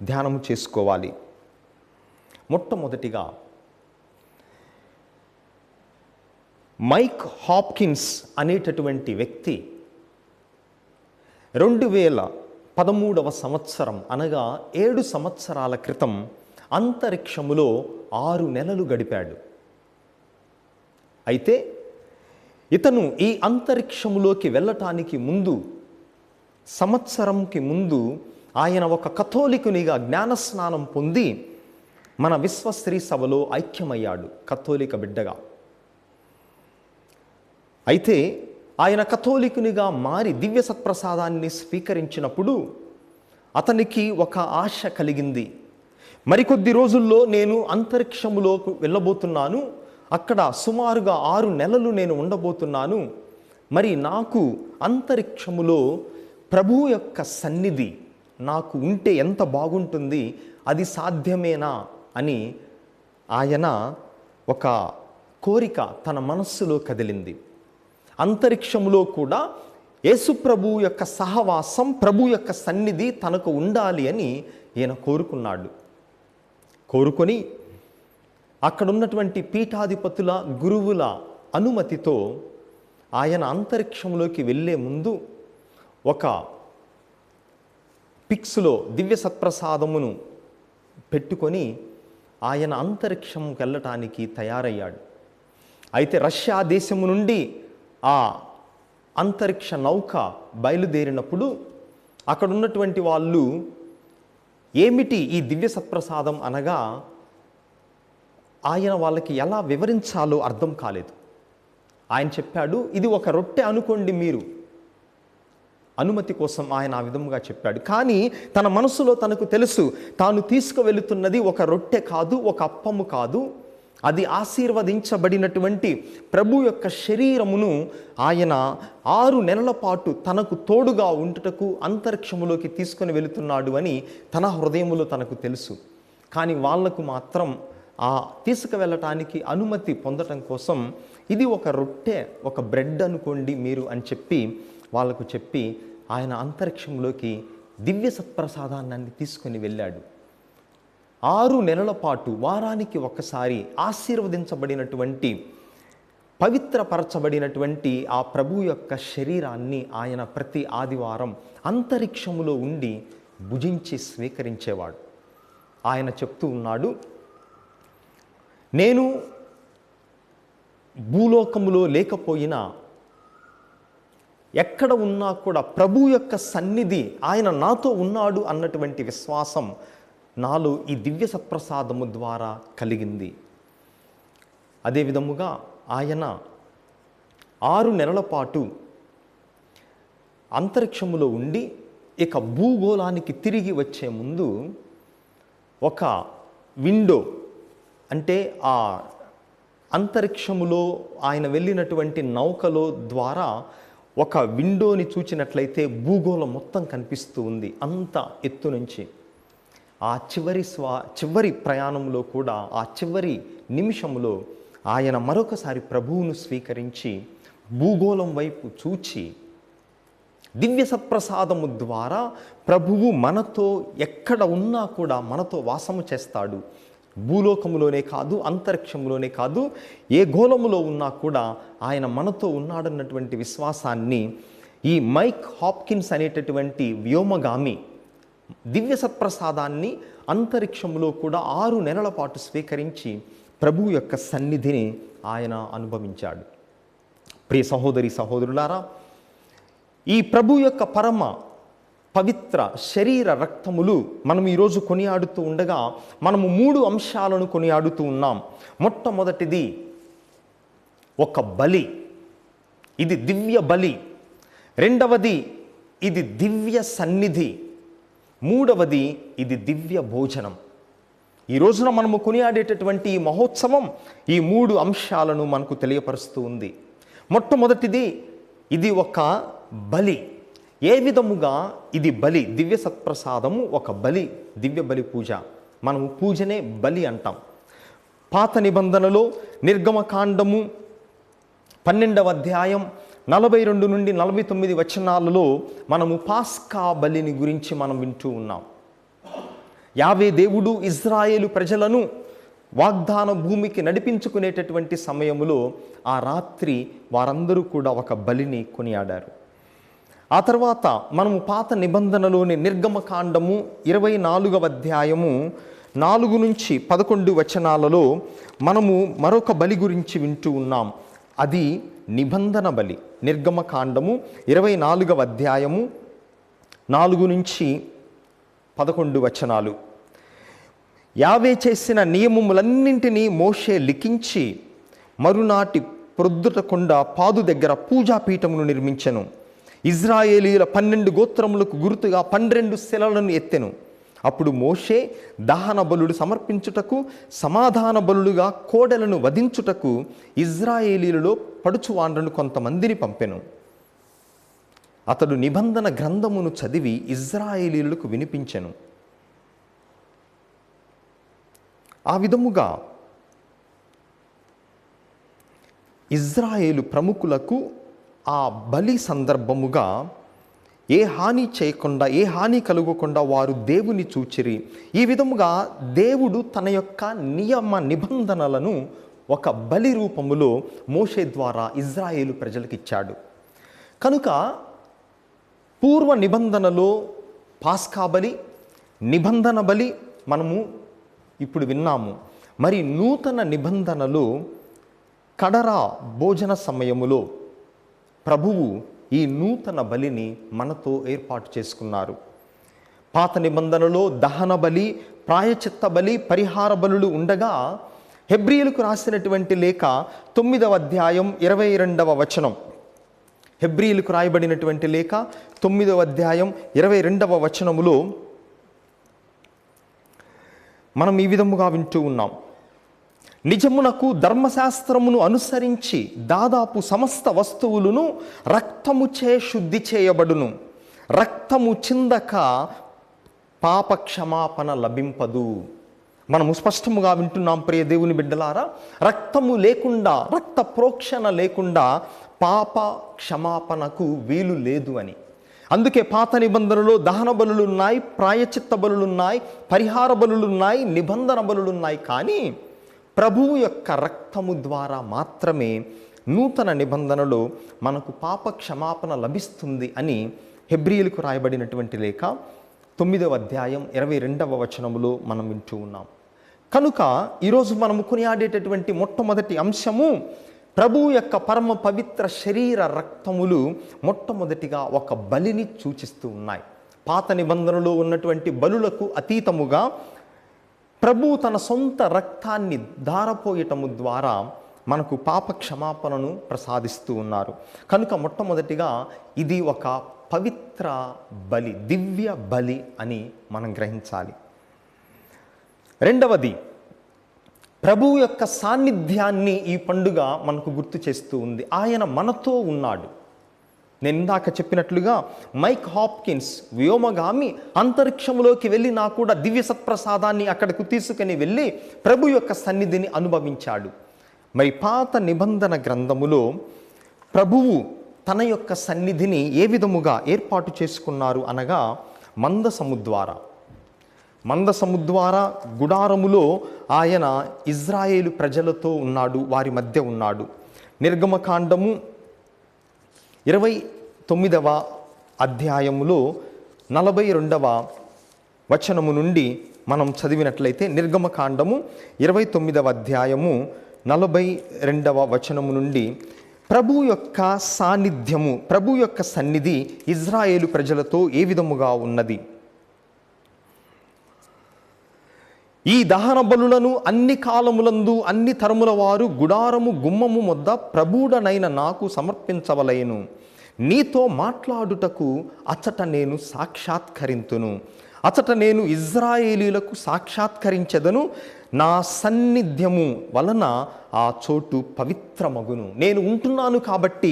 ధ్యానము చేసుకోవాలి. మొట్టమొదటిగా మైక్ హాప్కిన్స్ అనేటటువంటి వ్యక్తి 2013వ సంవత్సరం అనగా 7 సంవత్సరాల క్రితం అంతరిక్షములో 6 నెలలు గడిపాడు. అయితే ఇతను ఈ అంతరిక్షములోకి వెళ్ళటానికి ముందు, సంవత్సరంకి ముందు ఆయన ఒక కథోలికునిగా జ్ఞానస్నానం పొంది మన విశ్వశ్రీ సభలో ఐక్యమయ్యాడు, కథోలిక బిడ్డగా. అయితే ఆయన కథోలికునిగా మారి దివ్య సత్ప్రసాదాన్ని స్వీకరించినప్పుడు అతనికి ఒక ఆశ కలిగింది. మరికొద్ది రోజుల్లో నేను అంతరిక్షములోకి వెళ్ళబోతున్నాను, అక్కడ సుమారుగా 6 నెలలు నేను ఉండబోతున్నాను. మరి నాకు అంతరిక్షములో ప్రభువు యొక్క సన్నిధి నాకు ఉంటే ఎంత బాగుంటుంది, అది సాధ్యమేనా అని ఆయన ఒక కోరిక తన మనస్సులో కదిలింది. అంతరిక్షములో కూడా యేసు ప్రభువు యొక్క సహవాసం, ప్రభు యొక్క సన్నిధి తనకు ఉండాలి అని ఈయన కోరుకున్నాడు. కోరుకొని అక్కడ ఉన్నటువంటి పీఠాధిపతుల, గురువుల అనుమతితో ఆయన అంతరిక్షంలోకి వెళ్ళే ముందు ఒక పిక్స్లో దివ్య సత్ప్రసాదమును పెట్టుకొని ఆయన అంతరిక్షంకి వెళ్ళటానికి తయారయ్యాడు. అయితే రష్యా దేశము నుండి ఆ అంతరిక్ష నౌక బయలుదేరినప్పుడు అక్కడ ఉన్నటువంటి వాళ్ళు ఏమిటి ఈ దివ్య సత్ప్రసాదం అనగా ఆయన వాళ్ళకి ఎలా వివరించాలో అర్థం కాలేదు. ఆయన చెప్పాడు, ఇది ఒక రొట్టె అనుకోండి మీరు. అనుమతి కోసం ఆయన ఆ విధంగా చెప్పాడు. కానీ తన మనసులో తనకు తెలుసు, తాను తీసుకువెళుతున్నది ఒక రొట్టె కాదు, ఒక అప్పము కాదు, అది ఆశీర్వదించబడినటువంటి ప్రభు యొక్క శరీరమును ఆయన 6 నెలల పాటు తనకు తోడుగా ఉంటుటకు అంతరిక్షములోకి తీసుకొని వెళుతున్నాడు అని తన హృదయములో తనకు తెలుసు. కానీ వాళ్లకు మాత్రం ఆ తీసుకువెళ్ళటానికి అనుమతి పొందటం కోసం ఇది ఒక రొట్టె, ఒక బ్రెడ్ అనుకోండి మీరు అని చెప్పి వాళ్ళకు చెప్పి ఆయన అంతరిక్షంలోకి దివ్య సత్ప్రసాదాన్ని తీసుకొని వెళ్ళాడు. 6 నెలల పాటు వారానికి ఒకసారి ఆశీర్వదించబడినటువంటి, పవిత్రపరచబడినటువంటి ఆ ప్రభు యొక్క శరీరాన్ని ఆయన ప్రతి ఆదివారం అంతరిక్షములో ఉండి భుజించి స్వీకరించేవాడు. ఆయన చెప్తూ ఉన్నాడు, నేను భూలోకములో లేకపోయినా ఎక్కడ ఉన్నా కూడా ప్రభు యొక్క సన్నిధి, ఆయన నాతో ఉన్నాడు అన్నటువంటి విశ్వాసం నాలో ఈ దివ్య సత్ప్రసాదము ద్వారా కలిగింది. అదే విధముగా ఆయన 6 నెలల పాటు అంతరిక్షములో ఉండి ఇక భూగోళానికి తిరిగి వచ్చే ముందు ఒక విండో, అంటే ఆ అంతరిక్షములో ఆయన వెళ్ళినటువంటి నౌకలో ద్వారా ఒక విండోని చూచినట్లయితే భూగోళం మొత్తం కనిపిస్తూ ఉంది అంత ఎత్తు నుంచి. ఆ చివరి ప్రయాణంలో కూడా, ఆ చివరి నిమిషంలో ఆయన మరొకసారి ప్రభువును స్వీకరించి భూగోళం వైపు చూచి దివ్య సత్ప్రసాదము ద్వారా ప్రభువు మనతో ఎక్కడ ఉన్నా కూడా మనతో వాసము చేస్తాడు. భూలోకములోనే కాదు, అంతరిక్షంలోనే కాదు, ఏ గోళములో ఉన్నా కూడా ఆయన మనతో ఉన్నాడన్నటువంటి విశ్వాసాన్ని ఈ మైక్ హాప్కిన్స్ అనేటటువంటి వ్యోమగామి దివ్య సత్ప్రసాదాన్ని అంతరిక్షంలో కూడా 6 నెలల పాటు స్వీకరించి ప్రభువు యొక్క సన్నిధిని ఆయన అనుభవించాడు. ప్రియ సహోదరి సహోదరులారా, ఈ ప్రభు యొక్క పరమ పవిత్ర శరీర రక్తములు మనం ఈరోజు కొనియాడుతూ ఉండగా మనము 3 అంశాలను కొనియాడుతూ ఉన్నాం. మొట్టమొదటిది ఒక బలి, ఇది దివ్య బలి. రెండవది ఇది దివ్య సన్నిధి. మూడవది ఇది దివ్య భోజనం. ఈ రోజున మనము కొనియాడేటటువంటి ఈ మహోత్సవం ఈ 3 అంశాలను మనకు తెలియపరుస్తూ ఉంది. మొట్టమొదటిది ఇది ఒక బలి. ఏ విధముగా ఇది బలి? దివ్య సత్ప్రసాదము ఒక బలి, దివ్య బలి పూజ. మనము పూజనే బలి అంటాం. పాత నిబంధనలో నిర్గమకాండము 12వ అధ్యాయం 42 నుండి 49 వచనాలలో మనము పాస్కా బలిని గురించి మనం వింటూ ఉన్నాం. యావే దేవుడు ఇజ్రాయేలు ప్రజలను వాగ్దాన భూమికి నడిపించుకునేటటువంటి సమయములో ఆ రాత్రి వారందరూ కూడా ఒక బలిని కొనియాడారు. ఆ తర్వాత మనము పాత నిబంధనలోని నిర్గమకాండము 24వ అధ్యాయము 4 నుంచి 11 వచనాలలో మనము మరొక బలి గురించి వింటూ ఉన్నాం. అది నిబంధన బలి. నిర్గమకాండము 24వ అధ్యాయము 4 నుంచి 11 వచనాలు. యావే చేసిన నియమములన్నింటినీ మోషే లిఖించి మరునాటి ప్రొద్దుట కొండ పాదు దగ్గర పూజాపీఠమును నిర్మించెను. ఇజ్రాయేలీయుల 12 గోత్రములకు గుర్తుగా 12 శిలలను ఎత్తెను. అప్పుడు మోషే దహన బలులు సమర్పించుటకు, సమాధాన బలులుగా కోడెలను వధించుటకు ఇజ్రాయేలీయులలో పడుచువాండ్రను కొంతమందిని పంపెను. అతడు నిబంధన గ్రంథమును చదివి ఇజ్రాయేలీయులకు వినిపించెను. ఆ విధముగా ఇజ్రాయేలు ప్రముఖులకు ఆ బలి సందర్భముగా ఏ హాని చేయకుండా, ఏ హాని కలుగకుండా వారు దేవుని చూచిరి. ఈ విధముగా దేవుడు తన యొక్క నియమ నిబంధనలను ఒక బలి రూపములో మోషే ద్వారా ఇజ్రాయేలు ప్రజలకు ఇచ్చాడు. కనుక పూర్వ నిబంధనలో పాస్కా బలి, నిబంధన బలి మనము ఇప్పుడు విన్నాము. మరి నూతన నిబంధనలో కడరా భోజన సమయములో ప్రభువు ఈ నూతన బలిని మనతో ఏర్పాటు చేసుకున్నారు. పాత నిబంధనలో దహన బలి, ప్రాయచిత్త బలి, పరిహార బలులు ఉండగా హెబ్రీయులకు రాసినటువంటి లేఖ 9వ అధ్యాయం 22వ వచనం, హెబ్రీయులకు రాయబడినటువంటి లేఖ 9వ అధ్యాయం 22వ వచనములో మనం ఈ విధముగా వింటూ ఉన్నాం. నిజమునకు ధర్మశాస్త్రమును అనుసరించి దాదాపు సమస్త వస్తువులను రక్తముచే శుద్ధి చేయబడును. రక్తము చిందక పాప క్షమాపణ లభింపదు. మనము స్పష్టముగా వింటున్నాం ప్రియ దేవుని బిడ్డలారా, రక్తము లేకుండా, రక్త ప్రోక్షణ లేకుండా పాప క్షమాపణకు వీలు లేదు అని. అందుకే పాత నిబంధనలో దహన బలులున్నాయి, ప్రాయచిత్త బలులున్నాయి, పరిహార బలులున్నాయి, నిబంధన బలులున్నాయి. కానీ ప్రభువు యొక్క రక్తము ద్వారా మాత్రమే నూతన నిబంధనలో మనకు పాప క్షమాపణ లభిస్తుంది అని హెబ్రీయులకు రాయబడినటువంటి లేఖ 9వ అధ్యాయం 22వ వచనములో మనం వింటూ ఉన్నాం. కనుక ఈరోజు మనము కొనియాడేటటువంటి మొట్టమొదటి అంశము, ప్రభువు యొక్క పరమ పవిత్ర శరీర రక్తములు మొట్టమొదటిగా ఒక బలిని సూచిస్తూ ఉన్నాయి. పాత నిబంధనలో ఉన్నటువంటి బలులకు అతీతముగా ప్రభువు తన సొంత రక్తాన్ని ధారపోయటము ద్వారా మనకు పాప క్షమాపణను ప్రసాదిస్తూ ఉన్నారు. కనుక మొట్టమొదటిగా ఇది ఒక పవిత్ర బలి, దివ్య బలి అని మనం గ్రహించాలి. రెండవది, ప్రభువు యొక్క సాన్నిధ్యాన్ని ఈ పండుగ మనకు గుర్తు చేస్తూ ఉంది. ఆయన మనతో ఉన్నాడు. నేను ఇందాక చెప్పినట్లుగా మైక్ హాప్కిన్స్ వ్యోమగామి అంతరిక్షంలోకి వెళ్ళినా కూడా దివ్య సత్ప్రసాదాన్ని అక్కడకు తీసుకుని వెళ్ళి ప్రభు యొక్క సన్నిధిని అనుభవించాడు. మరి పాత నిబంధన గ్రంథములో ప్రభువు తన యొక్క సన్నిధిని ఏ విధముగా ఏర్పాటు చేసుకున్నారు అనగా మందసము ద్వారా గుడారములో ఆయన ఇజ్రాయేలు ప్రజలతో ఉన్నాడు, వారి మధ్య ఉన్నాడు. నిర్గమకాండము 29వ అధ్యాయములో 42వ వచనము నుండి మనం చదివినట్లయితే, నిర్గమకాండము 29వ అధ్యాయము 42వ వచనము నుండి ప్రభు యొక్క సాన్నిధ్యము, ప్రభు యొక్క సన్నిధి ఇజ్రాయేలు ప్రజలతో ఏ విధముగా ఉన్నది. ఈ దహన బలులను అన్ని కాలములందు అన్ని తరముల వారు గుడారము గుమ్మము వద్ద ప్రభువుడనైన నాకు సమర్పించవలెను. నీతో మాట్లాడుటకు అచట నేను సాక్షాత్కరింతును, అచట నేను ఇజ్రాయేలీలకు సాక్షాత్కరించెదను. నా సన్నిధ్యము వలన ఆ చోటు పవిత్రమగును. నేను ఉంటున్నాను కాబట్టి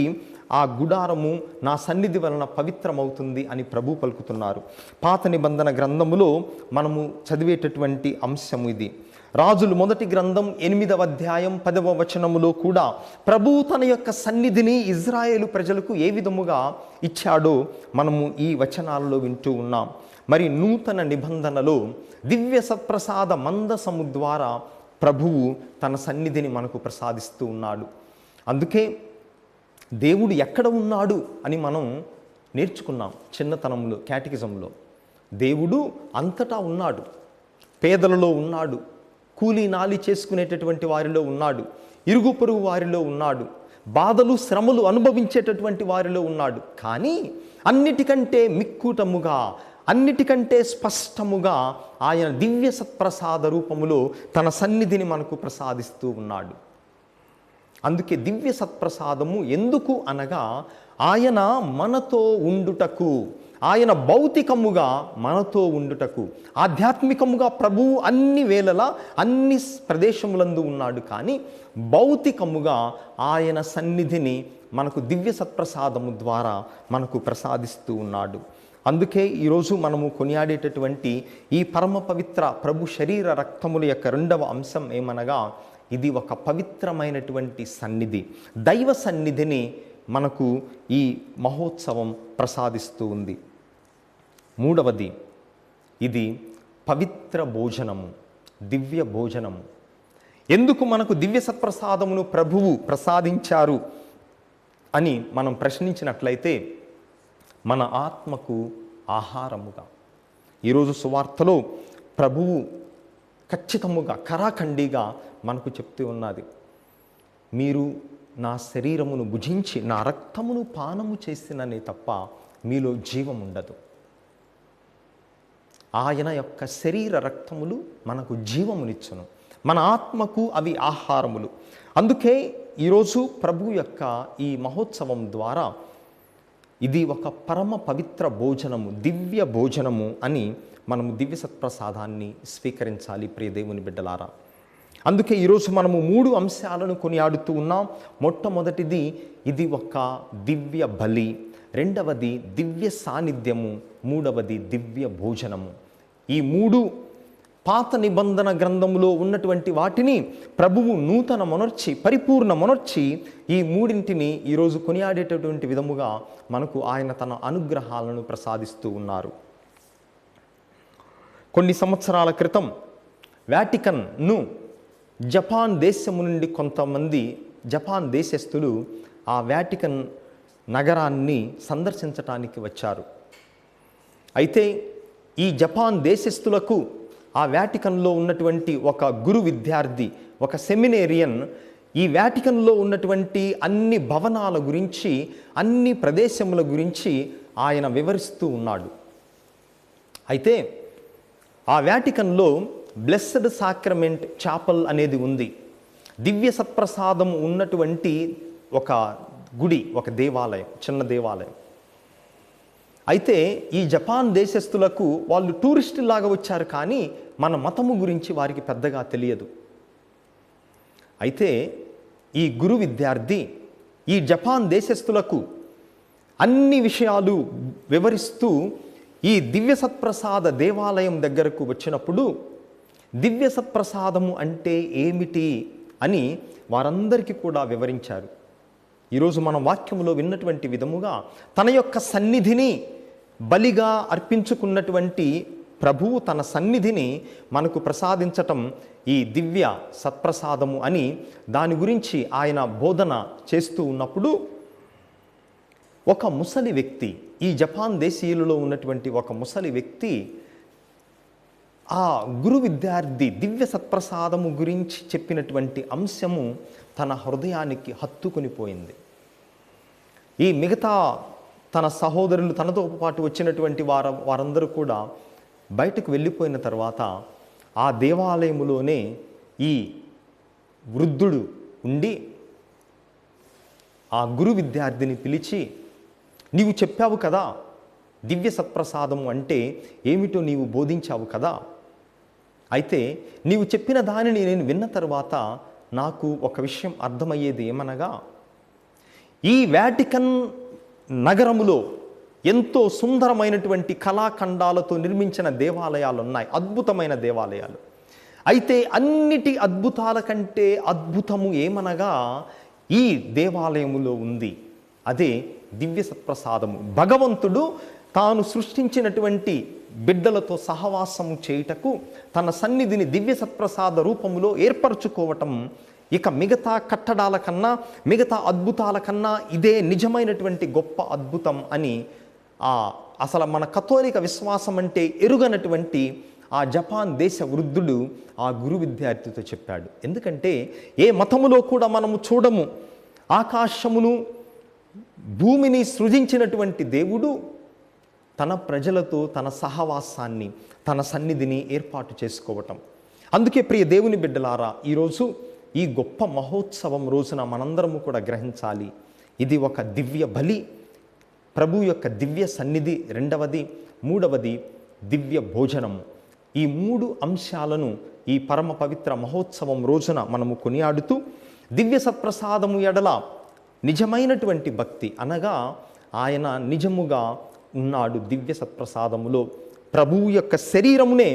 ఆ గుడారము నా సన్నిధి వలన పవిత్రమవుతుంది అని ప్రభు పలుకుతున్నారు. పాత నిబంధన గ్రంథములో మనము చదివేటటువంటి అంశము ఇది. రాజులు మొదటి గ్రంథం 8వ అధ్యాయం 10వ వచనములో కూడా ప్రభు తన యొక్క సన్నిధిని ఇజ్రాయేలు ప్రజలకు ఏ విధముగా ఇచ్చాడో మనము ఈ వచనాలలో వింటూ ఉన్నాం. మరి నూతన నిబంధనలో దివ్య సత్ప్రసాద మందసము ద్వారా ప్రభువు తన సన్నిధిని మనకు ప్రసాదిస్తూ ఉన్నాడు. అందుకే దేవుడు ఎక్కడ ఉన్నాడు అని మనం నేర్చుకున్నాం చిన్నతనంలో, క్యాటికిజంలో. దేవుడు అంతటా ఉన్నాడు. పేదలలో ఉన్నాడు, కూలీ నాలి చేసుకునేటటువంటి వారిలో ఉన్నాడు, ఇరుగు పొరుగు వారిలో ఉన్నాడు, బాధలు శ్రమలు అనుభవించేటటువంటి వారిలో ఉన్నాడు. కానీ అన్నిటికంటే మిక్కుటముగా, అన్నిటికంటే స్పష్టముగా ఆయన దివ్య సత్ప్రసాద రూపములో తన సన్నిధిని మనకు ప్రసాదిస్తూ ఉన్నాడు. అందుకే దివ్య సత్ప్రసాదము ఎందుకు అనగా ఆయన మనతో ఉండుటకు, ఆయన భౌతికముగా మనతో ఉండుటకు. ఆధ్యాత్మికముగా ప్రభువు అన్ని వేళలా అన్ని ప్రదేశములందు ఉన్నాడు, కానీ భౌతికముగా ఆయన సన్నిధిని మనకు దివ్య సత్ప్రసాదము ద్వారా మనకు ప్రసాదిస్తూ ఉన్నాడు. అందుకే ఈరోజు మనము కొనియాడేటటువంటి ఈ పరమ పవిత్ర ప్రభు శరీర రక్తముల యొక్క రెండవ అంశం ఏమనగా, ఇది ఒక పవిత్రమైనటువంటి సన్నిధి, దైవ సన్నిధిని మనకు ఈ మహోత్సవం ప్రసాదిస్తూ ఉంది. మూడవది, ఇది పవిత్ర భోజనము, దివ్య భోజనము. ఎందుకు మనకు దివ్య సత్ప్రసాదమును ప్రభువు ప్రసాదించారు అని మనం ప్రశ్నించినట్లయితే, మన ఆత్మకు ఆహారముగా. ఈరోజు సువార్తలో ప్రభువు ఖచ్చితముగా కరాఖండిగా మనకు చెప్తూ ఉన్నది, మీరు నా శరీరమును భుజించి నా రక్తమును పానము చేసిననే తప్ప మీలో జీవం ఉండదు. ఆయన యొక్క శరీర రక్తములు మనకు జీవమునిచ్చును, మన ఆత్మకు అవి ఆహారములు. అందుకే ఈరోజు ప్రభు యొక్క ఈ మహోత్సవం ద్వారా ఇది ఒక పరమ పవిత్ర భోజనము, దివ్య భోజనము అని మనము దివ్య సత్ప్రసాదాన్ని స్వీకరించాలి ప్రియ దేవుని బిడ్డలారా. అందుకే ఈరోజు మనము 3 అంశాలను కొనియాడుతూ ఉన్నాం. మొట్టమొదటిది ఇది ఒక దివ్య బలి, రెండవది దివ్య సాన్నిధ్యము, మూడవది దివ్య భోజనము. ఈ 3 పాత నిబంధన గ్రంథములో ఉన్నటువంటి వాటిని ప్రభువు నూతన మొనర్చి, పరిపూర్ణ మొనర్చి ఈ 3ంటిని ఈరోజు కొనియాడేటటువంటి విధముగా మనకు ఆయన తన అనుగ్రహాలను ప్రసాదిస్తూ ఉన్నారు. కొన్ని సంవత్సరాల క్రితం వాటికన్ను జపాన్ దేశము నుండి కొంతమంది జపాన్ దేశస్థులు ఆ వాటికన్ నగరాన్ని సందర్శించటానికి వచ్చారు. అయితే ఈ జపాన్ దేశస్థులకు ఆ వాటికన్లో ఉన్నటువంటి ఒక గురు విద్యార్థి, ఒక సెమినేరియన్ ఈ వాటికన్లో ఉన్నటువంటి అన్ని భవనాల గురించి, అన్ని ప్రదేశముల గురించి ఆయన వివరిస్తూ ఉన్నాడు. అయితే ఆ వాటికన్లో బ్లెస్సడ్ సాక్రమెంట్ చాపల్ అనేది ఉంది. దివ్య సత్ప్రసాదం ఉన్నటువంటి ఒక గుడి, ఒక దేవాలయం, చిన్న దేవాలయం. అయితే ఈ జపాన్ దేశస్థులకు వాళ్ళు టూరిస్టులాగా వచ్చారు, కానీ మన మతము గురించి వారికి పెద్దగా తెలియదు. అయితే ఈ గురు విద్యార్థి ఈ జపాన్ దేశస్థులకు అన్ని విషయాలు వివరిస్తూ ఈ దివ్య సత్ప్రసాద దేవాలయం దగ్గరకు వచ్చినప్పుడు దివ్య సత్ప్రసాదము అంటే ఏమిటి అని వారందరికీ కూడా వివరించారు. ఈరోజు మన వాక్యములో విన్నటువంటి విధముగా తన యొక్క సన్నిధిని బలిగా అర్పించుకున్నటువంటి ప్రభువు తన సన్నిధిని మనకు ప్రసాదించటం ఈ దివ్య సత్ప్రసాదము అని దాని గురించి ఆయన బోధన చేస్తూ ఉన్నప్పుడు ఒక ముసలి వ్యక్తి, ఈ జపాన్ దేశీయులలో ఉన్నటువంటి ఒక ముసలి వ్యక్తి ఆ గురు విద్యార్థి దివ్య సత్ప్రసాదము గురించి చెప్పినటువంటి అంశము తన హృదయానికి హత్తుకొని పోయింది. ఈ మిగతా తన సహోదరులు, తనతో పాటు వచ్చినటువంటి వారందరూ కూడా బయటకు వెళ్ళిపోయిన తర్వాత ఆ దేవాలయములోనే ఈ వృద్ధుడు ఉండి ఆ గురు విద్యార్థిని పిలిచి, నీవు చెప్పావు కదా దివ్య సత్ప్రసాదము అంటే ఏమిటో నీవు బోధించావు కదా, అయితే నీవు చెప్పిన దానిని నేను విన్న తర్వాత నాకు ఒక విషయం అర్థమయ్యేది ఏమనగా, ఈ వాటికన్ నగరములో ఎంతో సుందరమైనటువంటి కళాఖండాలతో నిర్మించిన దేవాలయాలు ఉన్నాయి, అద్భుతమైన దేవాలయాలు. అయితే అన్నిటి అద్భుతాల కంటే అద్భుతము ఏమనగా ఈ దేవాలయములో ఉంది, అదే దివ్య సత్ప్రసాదము. భగవంతుడు తాను సృష్టించినటువంటి బిడ్డలతో సహవాసము చేయుటకు తన సన్నిధిని దివ్య సత్ప్రసాద రూపములో ఏర్పరచుకోవటం ఇక మిగతా కట్టడాల కన్నా, మిగతా అద్భుతాల కన్నా ఇదే నిజమైనటువంటి గొప్ప అద్భుతం అని అసలు మన కథోలిక విశ్వాసం అంటే ఎరుగనటువంటి ఆ జపాన్ దేశ వృద్ధుడు ఆ గురు విద్యార్థితో చెప్పాడు. ఎందుకంటే ఏ మతములో కూడా మనము చూడము, ఆకాశమును భూమిని సృజించినటువంటి దేవుడు తన ప్రజలతో తన సహవాసాన్ని, తన సన్నిధిని ఏర్పాటు చేసుకోవటం. అందుకే ప్రియ దేవుని బిడ్డలారా, ఈరోజు ఈ గొప్ప మహోత్సవం రోజున మనందరము కూడా గ్రహించాలి, ఇది ఒక దివ్య బలి, ప్రభు యొక్క దివ్య సన్నిధి రెండవది, మూడవది దివ్య భోజనము. ఈ మూడు అంశాలను ఈ పరమ పవిత్ర మహోత్సవం రోజున మనము కొనియాడుతూ దివ్య సత్ప్రసాదము ఎడల నిజమైనటువంటి భక్తి, అనగా ఆయన నిజముగా ఉన్నాడు దివ్య సత్ప్రసాదములో, ప్రభువు యొక్క శరీరమునే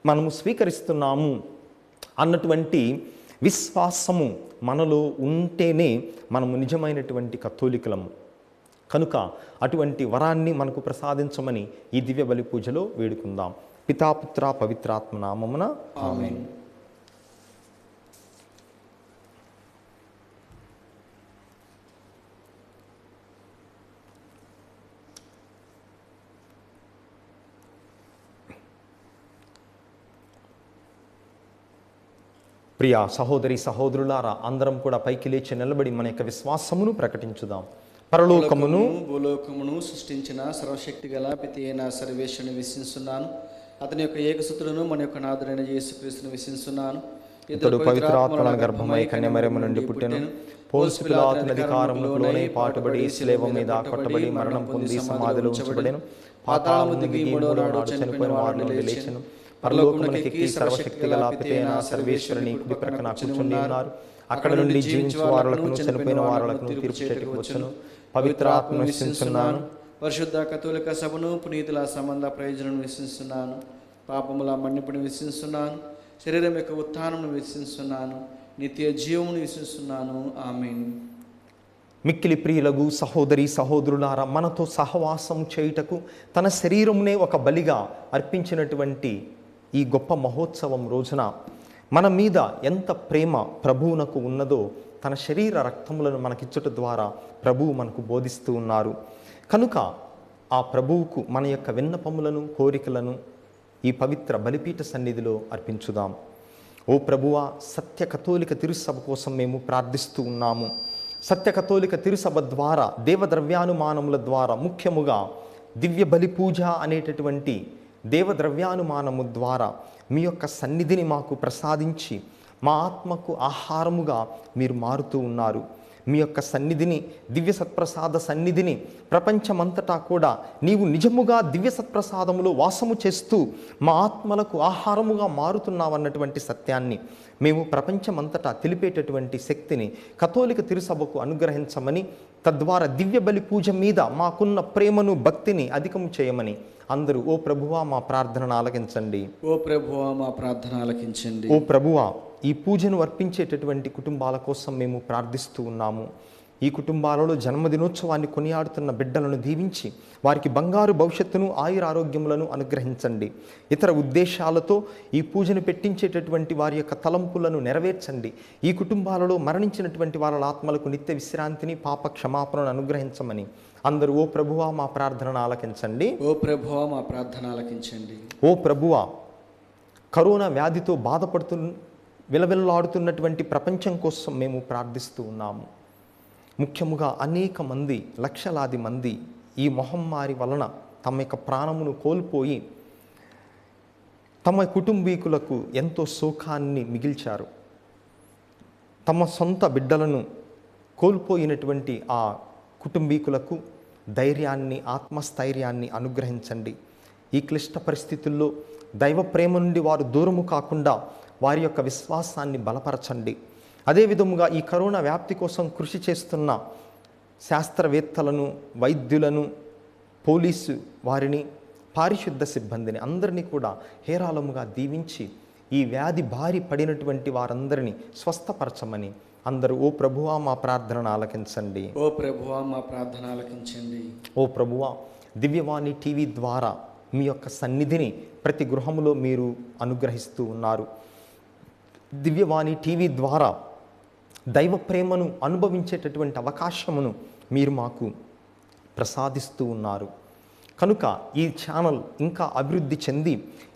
మనము స్వీకరిస్తున్నాము అన్నటువంటి విశ్వాసము మనలో ఉంటేనే మనము నిజమైనటువంటి కథోలికులము. కనుక అటువంటి వరాన్ని మనకు ప్రసాదించమని ఈ దివ్య బలి పూజలో వేడుకుందాం. పితాపుత్ర పవిత్రాత్మ నామమున ఆమేన్. ప్రియ సహోదరి సహోదరులారా, అందరం కూడా పైకి లేచి నిలబడి మన యొక్క విశ్వాసమును ప్రకటించుదాం. పరలోకమును భూలోకమును సృష్టించిన సర్వశక్తి గల పితి అయిన సర్వేశ్వరుని విశ్వసిస్తున్నాను. అతని యొక్క ఏకసుతులను మన యొక్క నాథుడైన యేసుక్రీస్తుని విశ్వసిస్తున్నాను. ఇతడు పవిత్రాత్మల గర్భమై కన్యమరియము నుండి పుట్టెను. పోన్సు పిలాతుని అధికారములకు లోనై పాటుబడి శిలువ మీద కొట్టబడి మరణం పొంది సమాధిలో ఉంచబడెను. పాతాళము దిగి మూడవ నాడు చనిపోయిన వారి నుండి లేచెను. పరలోకమునకెక్కి సర్వశక్తి గల పితి అయిన సర్వేశ్వరుని కుడి ప్రక్కన కూర్చుని ఉన్నారు. అక్కడ నుండి జీవించు వారులకును చనిపోయిన వారులకును తీర్పు చేటుకు వచ్చును. పవిత్రాత్మను విశ్వసిస్తున్నాను. పరిశుద్ధ కథోలిక సభను, పునీతుల సంబంధ ప్రయోజనం విశ్వసిస్తున్నాను. పాపముల మన్నిపుని విశ్వసిస్తున్నాను. శరీరం యొక్క ఉత్థానమును విశ్వసిస్తున్నాను. నిత్య జీవమును విశ్వసిస్తున్నాను. ఆమేన్. మిక్కిలి ప్రియులకు సహోదరి సహోదరులారా, మనతో సహవాసం చేయుటకు తన శరీరమునే ఒక బలిగా అర్పించినటువంటి ఈ గొప్ప మహోత్సవం రోజున మన మీద ఎంత ప్రేమ ప్రభువునకు ఉన్నదో తన శరీర రక్తములను మనకిచ్చుట ద్వారా ప్రభువు మనకు బోధిస్తూ ఉన్నారు. కనుక ఆ ప్రభువుకు మన యొక్క విన్నపములను, కోరికలను ఈ పవిత్ర బలిపీఠ సన్నిధిలో అర్పించుదాం. ఓ ప్రభువా, సత్య కథోలిక తిరుసభ కోసం మేము ప్రార్థిస్తూ ఉన్నాము. సత్య కథోలిక తిరుసభ ద్వారా, దేవద్రవ్యానుమానముల ద్వారా, ముఖ్యముగా దివ్య బలి పూజ అనేటటువంటి దేవద్రవ్యానుమానము ద్వారా మీ యొక్క సన్నిధిని మాకు ప్రసాదించి మా ఆత్మకు ఆహారముగా మీరు మారుతూ ఉన్నారు. మీ యొక్క సన్నిధిని, దివ్య సత్ప్రసాద సన్నిధిని ప్రపంచమంతటా కూడా నీవు నిజముగా దివ్య సత్ప్రసాదములో వాసము చేస్తూ మా ఆత్మలకు ఆహారముగా మారుతున్నావన్నటువంటి సత్యాన్ని మేము ప్రపంచమంతటా తెలిపేటటువంటి శక్తిని కథోలిక తిరుసభకు అనుగ్రహించమని, తద్వారా దివ్య బలి పూజ మీద మాకున్న ప్రేమను, భక్తిని అధికము చేయమని అందరూ ఓ ప్రభువా మా ప్రార్థనను ఆలకించండి. ఓ ప్రభువా మా ప్రార్థన ఆలకించండి. ఓ ప్రభువా, ఈ పూజను అర్పించేటటువంటి కుటుంబాల కోసం మేము ప్రార్థిస్తూ ఉన్నాము. ఈ కుటుంబాలలో జన్మదినోత్సవాన్ని కొనియాడుతున్న బిడ్డలను దీవించి వారికి బంగారు భవిష్యత్తును, ఆయురారోగ్యములను అనుగ్రహించండి. ఇతర ఉద్దేశాలతో ఈ పూజను పెట్టించేటటువంటి వారి యొక్క తలంపులను నెరవేర్చండి. ఈ కుటుంబాలలో మరణించినటువంటి వాళ్ళ ఆత్మలకు నిత్య విశ్రాంతిని, పాప క్షమాపణను అనుగ్రహించమని అందరూ ఓ ప్రభువా మా ప్రార్థనను ఆలకించండి. ఓ ప్రభువా మా ప్రార్థన ఆలకించండి. ఓ ప్రభువా, కరోనా వ్యాధితో విలవిల్లాడుతున్నటువంటి ప్రపంచం కోసం మేము ప్రార్థిస్తూ ఉన్నాము. ముఖ్యముగా అనేక మంది, లక్షలాది మంది ఈ మహమ్మారి వలన తమ యొక్క ప్రాణమును కోల్పోయి తమ కుటుంబీకులకు ఎంతో శోకాన్ని మిగిల్చారు. తమ సొంత బిడ్డలను కోల్పోయినటువంటి ఆ కుటుంబీకులకు ధైర్యాన్ని, ఆత్మస్థైర్యాన్ని అనుగ్రహించండి. ఈ క్లిష్ట పరిస్థితుల్లో దైవ ప్రేమ నుండి వారు దూరము కాకుండా వారి యొక్క విశ్వాసాన్ని బలపరచండి. అదేవిధముగా ఈ కరోనా వ్యాప్తి కోసం కృషి చేస్తున్న శాస్త్రవేత్తలను, వైద్యులను, పోలీసు వారిని, పారిశుద్ధ సిబ్బందిని అందరినీ కూడా హేరాళముగా దీవించి ఈ వ్యాధి బారి పడినటువంటి వారందరినీ స్వస్థపరచమని అందరూ ఓ ప్రభువా మా ప్రార్థనను ఆలకించండి. ఓ ప్రభువా మా ప్రార్థన ఆలకించండి. ఓ ప్రభువా, దివ్యవాణి టీవీ ద్వారా మీ యొక్క సన్నిధిని ప్రతి గృహములో మీరు అనుగ్రహిస్తూ ఉన్నారు. దివ్యవాణి టీవీ ద్వారా దైవ ప్రేమను అనుభవించేటటువంటి అవకాశమును మీరు మాకు ప్రసాదిస్తూ ఉన్నారు. కనుక ఈ ఛానల్ ఇంకా అభివృద్ధి చెంది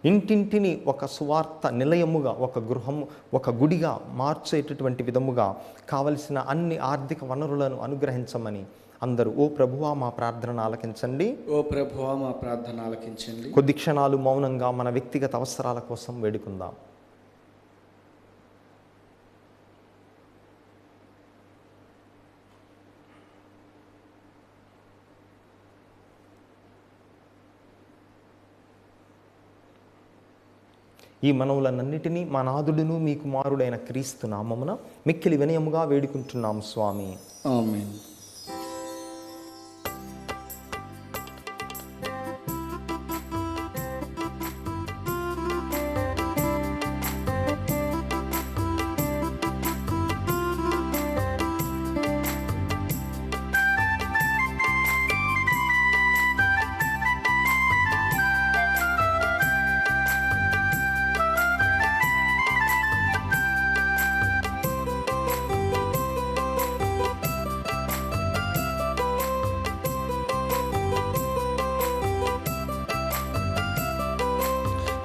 ఇంటింటిని ఒక సువార్త నిలయముగా, ఒక గృహము, ఒక గుడిగా మార్చేటటువంటి విధముగా కావలసిన అన్ని ఆర్థిక వనరులను అనుగ్రహించమని అందరూ ఓ ప్రభువా మా ప్రార్థనను ఆలకించండి. ఓ ప్రభువా మా ప్రార్థన ఆలకించండి. కొద్ది క్షణాలు మౌనంగా మన వ్యక్తిగత అవసరాల కోసం వేడుకుందాం. ఈ మనవులన్నిటినీ మా నాథుడును మీ కుమారుడైన క్రీస్తు నామమున మిక్కిలి వినయముగా వేడుకుంటున్నాము స్వామి. ఆమేన్.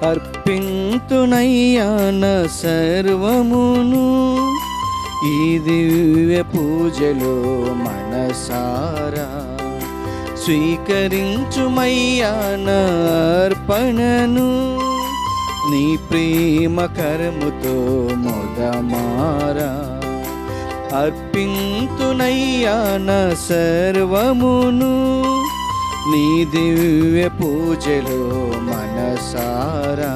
అర్పింతునయ్యాన సర్వమును ఈ దివ్య పూజలో మనసారా స్వీకరించుమయ్యాన అర్పణను నీ ప్రేమ కరముతో మొదమారా. అర్పింతునయ్యాన సర్వమును నీ దివ్య పూజలో మనసారా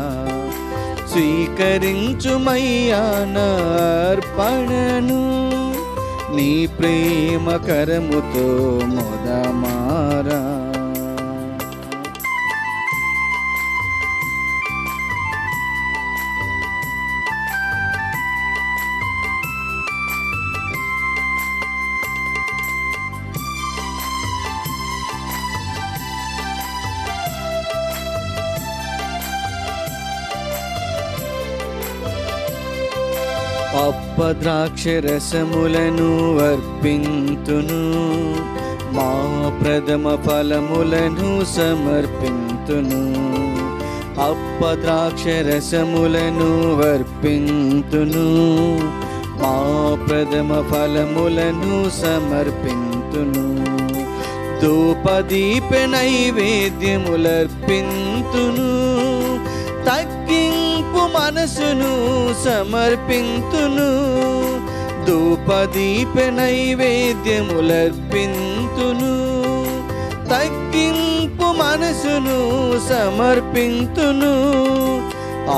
స్వీకరించుమయ్యాన అర్పణను నీ ప్రేమ కరముతో మొదమారా. అప్పద్రాక్ష రసములను అర్పింతును మా ప్రథమ ఫలములను సమర్పింతును, అప్పద్రాక్ష రసములను వర్పింతును. మా ప్రథమ ఫలములను సమర్పింతును, ధూపదీప నైవేద్యములర్పింతును. తగ్గింపు మనసును సమర్పింతును, ధూపదీప నైవేద్యములర్పింతును. తగ్గింపు మనసును సమర్పింతును.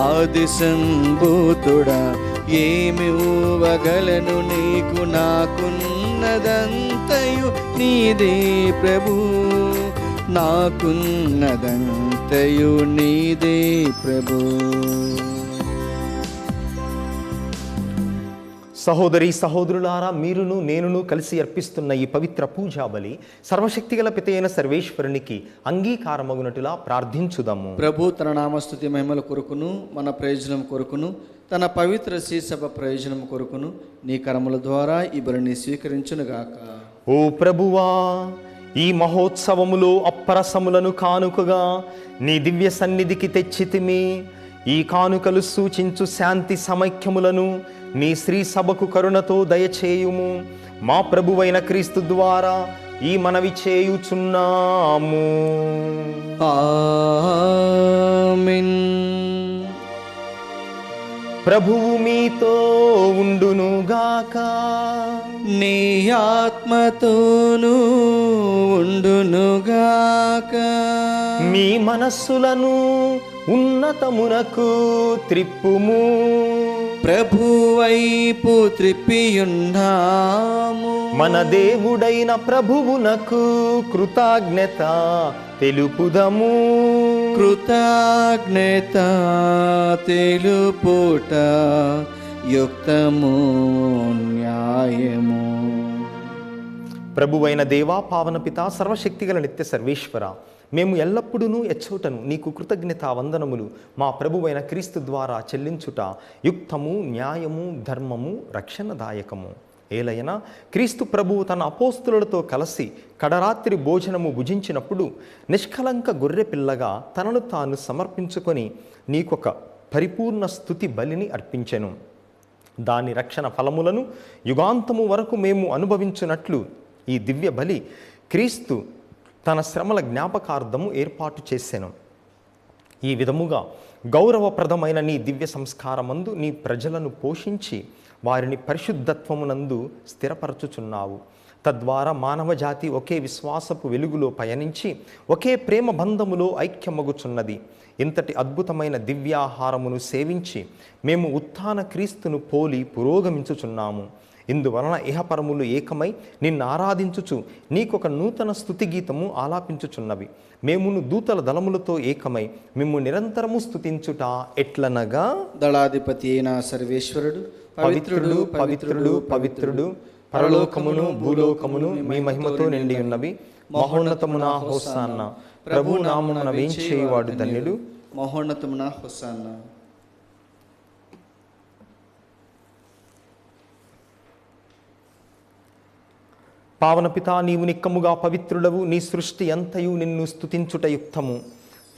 ఆది సంభూతుడా ఏమి ఊవగలను, నీకు నాకున్నదంతయు నీదే ప్రభు, నాకున్నదంతయు నీదే ప్రభు. సహోదరి సహోదరులారా, మీరును నేనును కలిసి అర్పిస్తున్న ఈ పవిత్ర పూజా బలి సర్వశక్తిగల పితైన సర్వేశ్వరునికి అంగీకారమగునట్టులా ప్రార్థించుదాము. ప్రభు తన నామస్తుతి మహిమల కొరకును, మన ప్రయోజనం కొరకును, తన పవిత్ర శ్రీసభ ప్రయోజనం కొరకును నీ కరముల ద్వారా ఈ బలిని స్వీకరించునుగాక. ఓ ప్రభువా, ఈ మహోత్సవములో అప్పరసములను కానుకగా నీ దివ్య సన్నిధికి తెచ్చితిమి. ఈ కానుకలు సూచించు శాంతి సమైక్యములను నీ శ్రీ సభకు కరుణతో దయచేయుము. మా ప్రభువైన క్రీస్తు ద్వారా ఈ మనవి చేయుచున్నాము. ఆమేన్. ప్రభువు మీతో ఉండునుగాక, నీ ఆత్మతోనూ ఉండునుగాక. మీ మనస్సులను ఉన్నతమునకు త్రిప్పుము. ప్రభువైపు త్రిప్పియున్నాము. మన దేవుడైన ప్రభువునకు కృతజ్ఞత తెలుపుదము. కృతజ్ఞత తెలుపుట యుక్తము, న్యాయము. ప్రభువైన దేవా, పావన పిత, సర్వశక్తిగల నిత్య సర్వేశ్వర, మేము ఎల్లప్పుడూ ఎచ్చోటను నీకు కృతజ్ఞత వందనములు మా ప్రభువైన క్రీస్తు ద్వారా చెల్లించుట యుక్తము, న్యాయము, ధర్మము, రక్షణదాయకము. ఏలైనా క్రీస్తు ప్రభువు తన అపోస్తులతో కలిసి కడరాత్రి భోజనము భుజించినప్పుడు నిష్కలంక గొర్రె పిల్లగా తనను తాను సమర్పించుకొని నీకొక పరిపూర్ణ స్తుతి బలిని అర్పించెను. దాని రక్షణ ఫలములను యుగాంతము వరకు మేము అనుభవించున్నట్లు ఈ దివ్య బలి క్రీస్తు తన శ్రమల జ్ఞాపకార్థము ఏర్పాటు చేసెను. ఈ విధముగా గౌరవప్రదమైన నీ దివ్య సంస్కారమందు నీ ప్రజలను పోషించి వారిని పరిశుద్ధత్వమునందు స్థిరపరచుచున్నావు. తద్వారా మానవజాతి ఒకే విశ్వాసపు వెలుగులో పయనించి ఒకే ప్రేమ బంధములో ఐక్యమగుచున్నది. ఇంతటి అద్భుతమైన దివ్యాహారమును సేవించి మేము ఉత్థాన క్రీస్తును పోలి పురోగమించుచున్నాము. ఇందువలన ఇహపరములు ఏకమై నిన్ను ఆరాధించుచు నీకొక నూతన స్తుతి గీతము ఆలాపించుచున్నవి. మేమును దూతల దళములతో ఏకమై మిమ్ము నిరంతరము స్తుతించుట ఎట్లనగా, దళాధిపతి అయిన సర్వేశ్వరుడు పవిత్రుడు పవిత్రుడు పవిత్రుడు, పరలోకమును భూలోకమును మీ మహిమతో నిండి ఉన్నవి. మహోన్నతమున హోసాన్న, ప్రభు నామమున వేంచేయువాడు ధన్యుడు. మహోన్నతమున హోసాన్న. పావనపిత, నీవు నిక్కముగా పవిత్రుడవు. నీ సృష్టి అంతయు నిన్ను స్తుతించుట యుక్తము.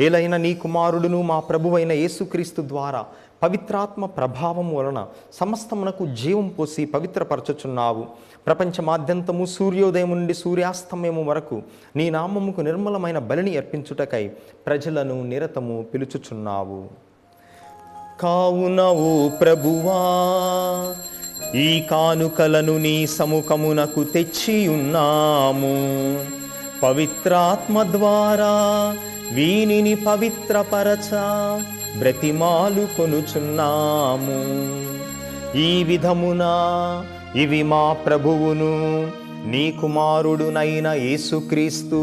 ఏలైనా నీ కుమారుడును మా ప్రభువైన యేసుక్రీస్తు ద్వారా పవిత్రాత్మ ప్రభావము వలన సమస్తమునకు జీవం పోసి పవిత్రపరచుచున్నావు. ప్రపంచమాద్యంతము సూర్యోదయం నుండి సూర్యాస్తమయము వరకు నీ నామముకు నిర్మలమైన బలిని అర్పించుటకై ప్రజలను నిరతము పిలుచుచున్నావు. కావున ఓ ప్రభువా, ఈ కానుకలను నీ సముఖమునకు తెచ్చియున్నాము. పవిత్రాత్మ ద్వారా వీనిని పవిత్రపరచ బ్రతిమాలు కొనుచున్నాము. ఈ విధమున ఇవి మా ప్రభువును నీ కుమారుడునైన యేసుక్రీస్తు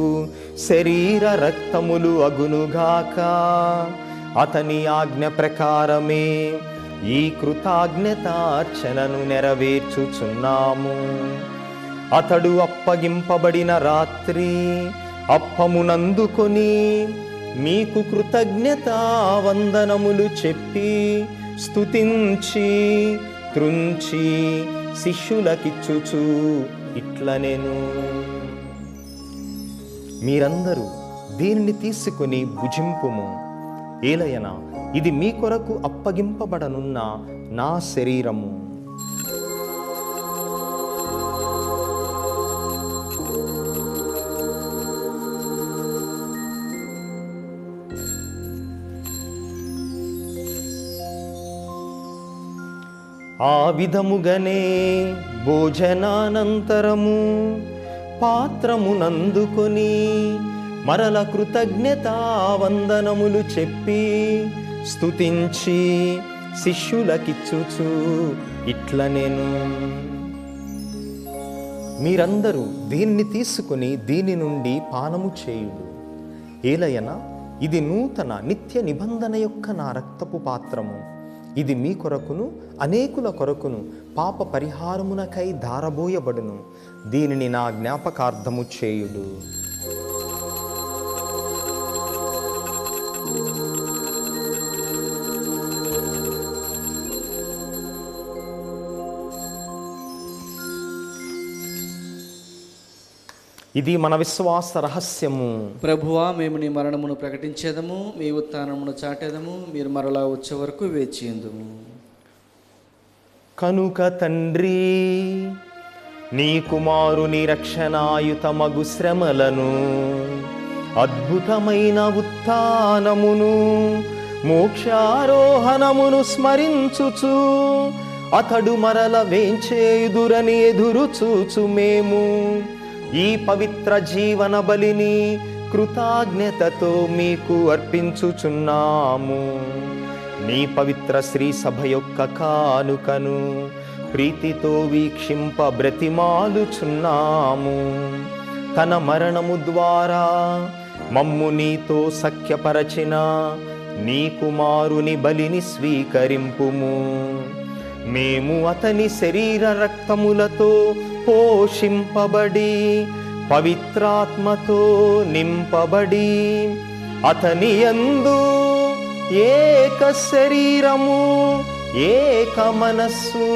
శరీర రక్తములు అగునుగాక. అతని ఆజ్ఞ ప్రకారమే ఈ కృతజ్ఞతార్చనను నెరవేర్చుచున్నాము. అతడు అప్పగింపబడిన రాత్రి అప్పమునందుకొని మీకు కృతజ్ఞతా వందనములు చెప్పి స్తుతించి త్రుంచి శిష్యులకిచ్చుచు ఇట్లనెను. మీరందరూ దీనిని తీసుకొని భుజింపుము. ఏలయన ఇది మీ కొరకు అప్పగింపబడనున్న నా శరీరము. ఆ విధముగనే భోజనానంతరము పాత్రమునందుకొని మరల కృతజ్ఞతావందనములు చెప్పి స్తుతించి శిష్యులకిచ్చుచు ఇట్లనెను, మీరందరూ దీన్ని తీసుకుని దీని నుండి పానము చేయుడు. ఏలయన ఇది నూతన నిత్య నిబంధన యొక్క నా రక్తపు పాత్రము. ఇది మీ కొరకును అనేకుల కొరకును పాప పరిహారమునకై ధారబోయబడును. దీనిని నా జ్ఞాపకార్థము చేయుడు. ఇది మన విశ్వాస రహస్యము. ప్రభువా, మేము నీ మరణమును ప్రకటించేదము, మీ ఉత్థానమును చాటేదము, మీరు మరలా వచ్చే వరకు వేచియుందుము. కనుక తండ్రి, నీ కుమారుని రక్షణాయుతమగు శ్రమలను, అద్భుతమైన ఉత్థానమును, మోక్షారోహణమును స్మరించుచు అతడు మరల వేంచేయుదురని ఎదురు చూచు మేము ఈ పవిత్ర జీవన బలిని కృతజ్ఞతతో మీకు అర్పించుచున్నాము. నీ పవిత్ర శ్రీ సభ యొక్క కానుకను ప్రీతితో వీక్షింప బ్రతిమాలుచున్నాము. తన మరణము ద్వారా మమ్ము నీతో సఖ్యపరచిన నీ కుమారుని బలిని స్వీకరింపుము. మేము అతని శరీర రక్తములతో పోషింపబడి పవిత్రాత్మతో నింపబడి అతని యందు ఏక శరీరము ఏక మనస్సు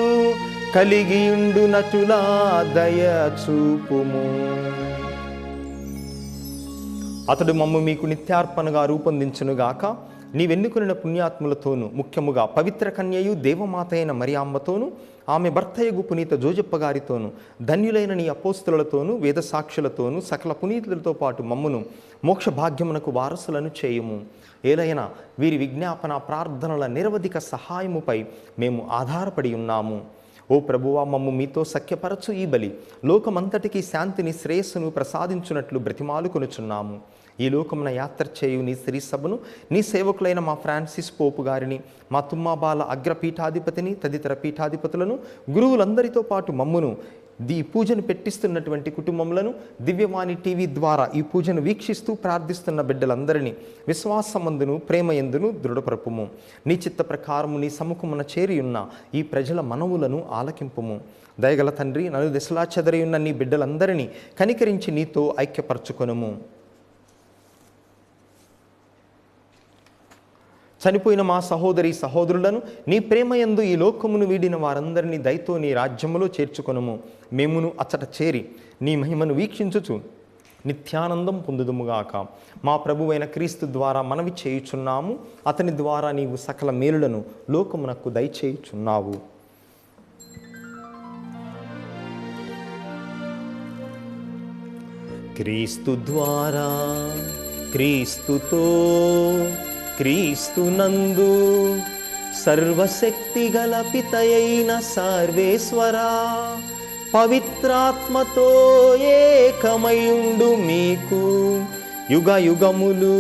కలిగియుండునటులా దయ చూపుము. అతడు మమ్ము మీకు నిత్యార్పణగా రూపొందించునుగాక. నీవెన్నుకున్న పుణ్యాత్ములతోనూ ముఖ్యముగా పవిత్ర కన్యయు దేవమాత అయిన మరియమ్మతోనూ ఆమె భర్తయగు పునీత జోజప్ప గారితోనూ ధన్యులైన నీ అపోస్తులతోనూ వేద సాక్షులతోనూ సకల పునీతులతో పాటు మమ్మును మోక్ష భాగ్యమునకు వారసులను చేయుము. ఏలైనా వీరి విజ్ఞాపన ప్రార్థనల నిరవధిక సహాయముపై మేము ఆధారపడి ఉన్నాము. ఓ ప్రభువా, మమ్ము మీతో సఖ్యపరచు ఈ బలి లోకమంతటికి శాంతిని శ్రేయస్సును ప్రసాదించున్నట్లు బ్రతిమాలుకొనుచున్నాము. ఈ లోకమున యాత్ర చేయు నీ శ్రీ సభను, నీ సేవకులైన మా ఫ్రాన్సిస్ పోపు గారిని, మా తుమ్మాబాల అగ్రపీఠాధిపతిని, తదితర పీఠాధిపతులను, గురువులందరితో పాటు మమ్మును, ఈ పూజను పెట్టిస్తున్నటువంటి కుటుంబములను, దివ్యవాణి టీవీ ద్వారా ఈ పూజను వీక్షిస్తూ ప్రార్థిస్తున్న బిడ్డలందరినీ విశ్వాసమందును ప్రేమయందును దృఢపరపుము. నీ చిత్త ప్రకారము నీ సముఖమున చేరియున్న ఈ ప్రజల మనవులను ఆలకింపుము. దయగల తండ్రి, నలు దశలా చెదరియున్న నీ బిడ్డలందరినీ కనికరించి నీతో ఐక్యపరచుకొనుము. చనిపోయిన మా సహోదరి సహోదరులను నీ ప్రేమయందు ఈ లోకమును వీడిన వారందరినీ దయతో నీ రాజ్యములో చేర్చుకొనుము. మేమును అచ్చట చేరి నీ మహిమను వీక్షించుచు నిత్యానందం పొందుదుముగాక. మా ప్రభువైన క్రీస్తు ద్వారా మనవి చేయుచున్నాము. అతని ద్వారా నీవు సకల మేలులను లోకమునకు దయచేయుచున్నావు. క్రీస్తు ద్వారా, క్రీస్తుతో, క్రీస్తునందు సర్వశక్తి గల పితయైన సర్వేశ్వరా, పవిత్రాత్మతో ఏకమయుండు మీకు యుగ యుగములు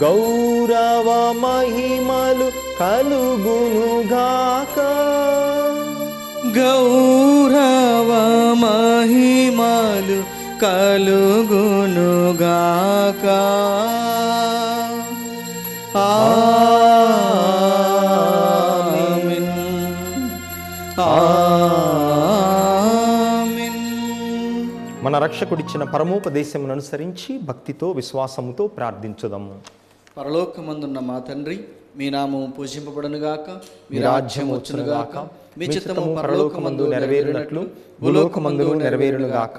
గౌరవ మహిమలు కలుగునుగాక. గౌరవ మహిమలు కలుగునుగాక. ఆమేన్. ఆమేన్. మన రక్షకుడిచ్చిన పరమోపదేశమును అనుసరించి భక్తితో విశ్వాసముతో ప్రార్థించుదాము. పరలోకమందున్న మా తండ్రి, మీ నామము పూజింపబడునుగాక, మీ రాజ్యం వచ్చునుగాక, మీ చిత్తము పరలోకమందు నెరవేరునట్లు భూలోకమందు నెరవేరునుగాక.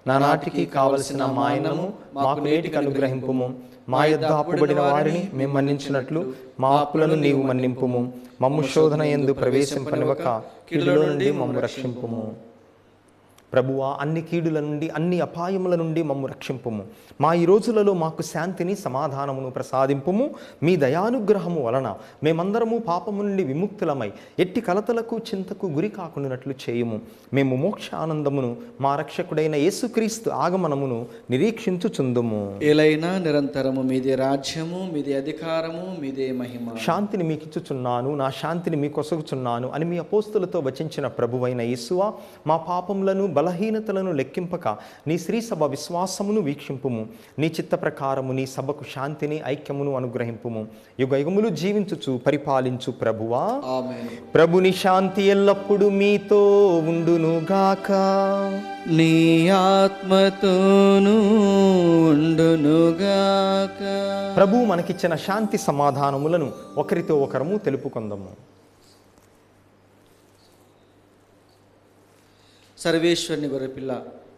నానాటికి కావలసిన మా అన్నము మాకు నేటికి అనుగ్రహింపుము. మా యొద్ద అప్పుబడిన వారిని మేము మన్నించినట్లు మా అప్పులను నీవు మన్నింపుము. మమ్ము శోధన యందు ప్రవేశింపనివ్వక కీడులో నుండి మమ్ము రక్షింపుము. ప్రభువా, అన్ని కీడుల నుండి అన్ని అపాయముల నుండి మమ్ము రక్షింపుము. మా ఈ రోజులలో మాకు శాంతిని సమాధానమును ప్రసాదింపుము. మీ దయానుగ్రహము వలన మేమందరము పాపము నుండి విముక్తులమై ఎట్టి కలతలకు చింతకు గురి కాకుండానట్లు చేయుము. మేము మోక్ష ఆనందమును మా రక్షకుడైన యేసుక్రీస్తు ఆగమనమును నిరీక్షించుచుందుము. ఏలైనా నిరంతరము మీదే రాజ్యము, మీదే అధికారము, మీదే మహిమ. శాంతిని మీకిచ్చుచున్నాను, నా శాంతిని మీకొసగుచున్నాను అని మీ అపోస్తులతో వచించిన ప్రభువైన యేసువా, మా పాపములను బలహీనతలను లెక్కింపక నీ శ్రీ సభ విశ్వాసమును వీక్షింపుము. నీ చిత్త ప్రకారము నీ సభకు శాంతిని ఐక్యమును అనుగ్రహింపుము. యుగ యుగములు జీవించుచు పరిపాలించు ప్రభువా. ఆమేన్. ప్రభుని శాంతి ఎల్లప్పుడూ మీతో ఉండునుగాక. నీ ఆత్మతోనూ ఉండునుగాక. ప్రభు మనకిచ్చిన శాంతి సమాధానములను ఒకరితో ఒకరము తెలుపుకొందము. సర్వేశ్వరుని గొర్రెపిల్ల,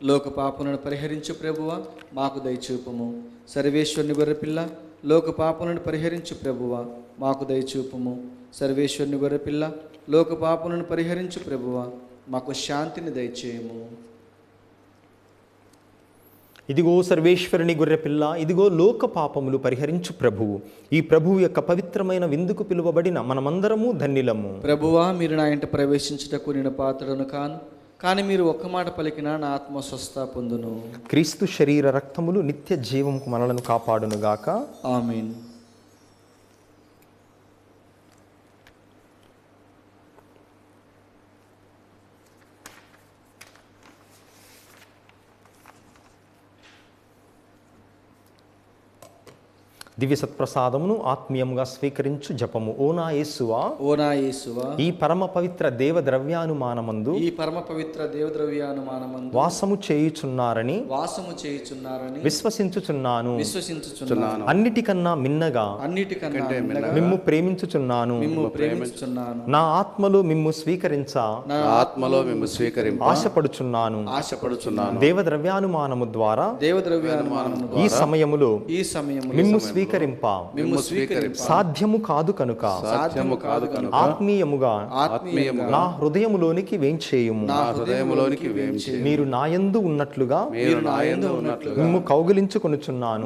లోక పాపములను పరిహరించు ప్రభువా, మాకు దయచూపుము. సర్వేశ్వరుని గొర్రెపిల్ల, లోక పాపములను పరిహరించు ప్రభువా, మాకు దయచూపుము. సర్వేశ్వరుని గొర్రెపిల్ల, లోక పాపములను పరిహరించు ప్రభువా, మాకు శాంతిని దయచేయము. ఇదిగో సర్వేశ్వరుని గొర్రెపిల్ల, ఇదిగో లోక పాపములు పరిహరించు ప్రభువు. ఈ ప్రభువు యొక్క పవిత్రమైన విందుకు పిలువబడిన మనమందరము ధన్యులము. ప్రభువా, మీరు నా ఇంట ప్రవేశించుటకు నేను పాత్రను కాను, కానీ మీరు ఒక్క మాట పలికినా నా ఆత్మ స్వస్థ పొందును. క్రీస్తు శరీర రక్తములు నిత్య జీవముకు మనలను కాపాడునుగాక. ఆమేన్. దివ్య సత్ప్రసాదమును ఆత్మీయముగా స్వీకరించు జపము. ఓ నా యేసువా, ఓ నా యేసువా, ఈ పరమ పవిత్ర దేవ ద్రవ్యానుమానమందు ఈ పరమ పవిత్ర దేవద్రవ్యానుమానమందు వాసము చేయుచున్నారని విశ్వసించుచున్నాను. అన్నిటికన్నా మిన్నగా మిమ్ము ప్రేమించుచున్నాను. నా ఆత్మలో మిమ్ము స్వీకరించా ఆశపడుచున్నాను. దేవ ద్రవ్యానుమానము ద్వారా ఈ సమయములో మిమ్ము స్వీకరింప సాధ్యము కాదు కనుక ఆత్మీయముగా నా హృదయములోనికి వేంచేయుము. మీరు నాయందు ఉన్నట్లుగా మిమ్ము కౌగిలించుకొనుచున్నాను.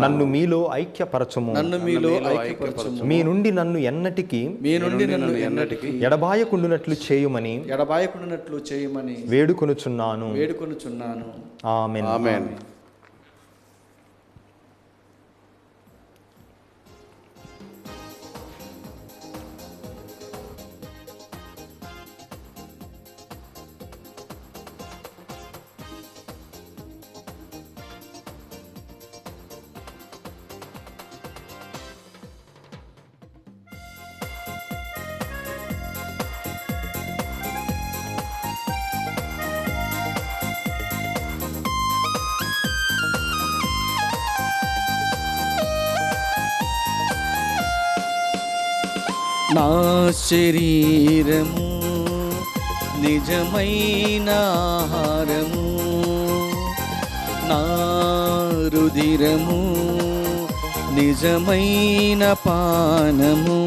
నన్ను మీలో ఐక్యపరచుము. మీ నుండి నన్ను ఎన్నటికీ ఎడబాయకుండునట్లు చేయుమని వేడుకొనుచున్నాను. ఆమేన్. నా శరీరము నిజమైన ఆహారము, నా రుధిరము నిజమైన పానము.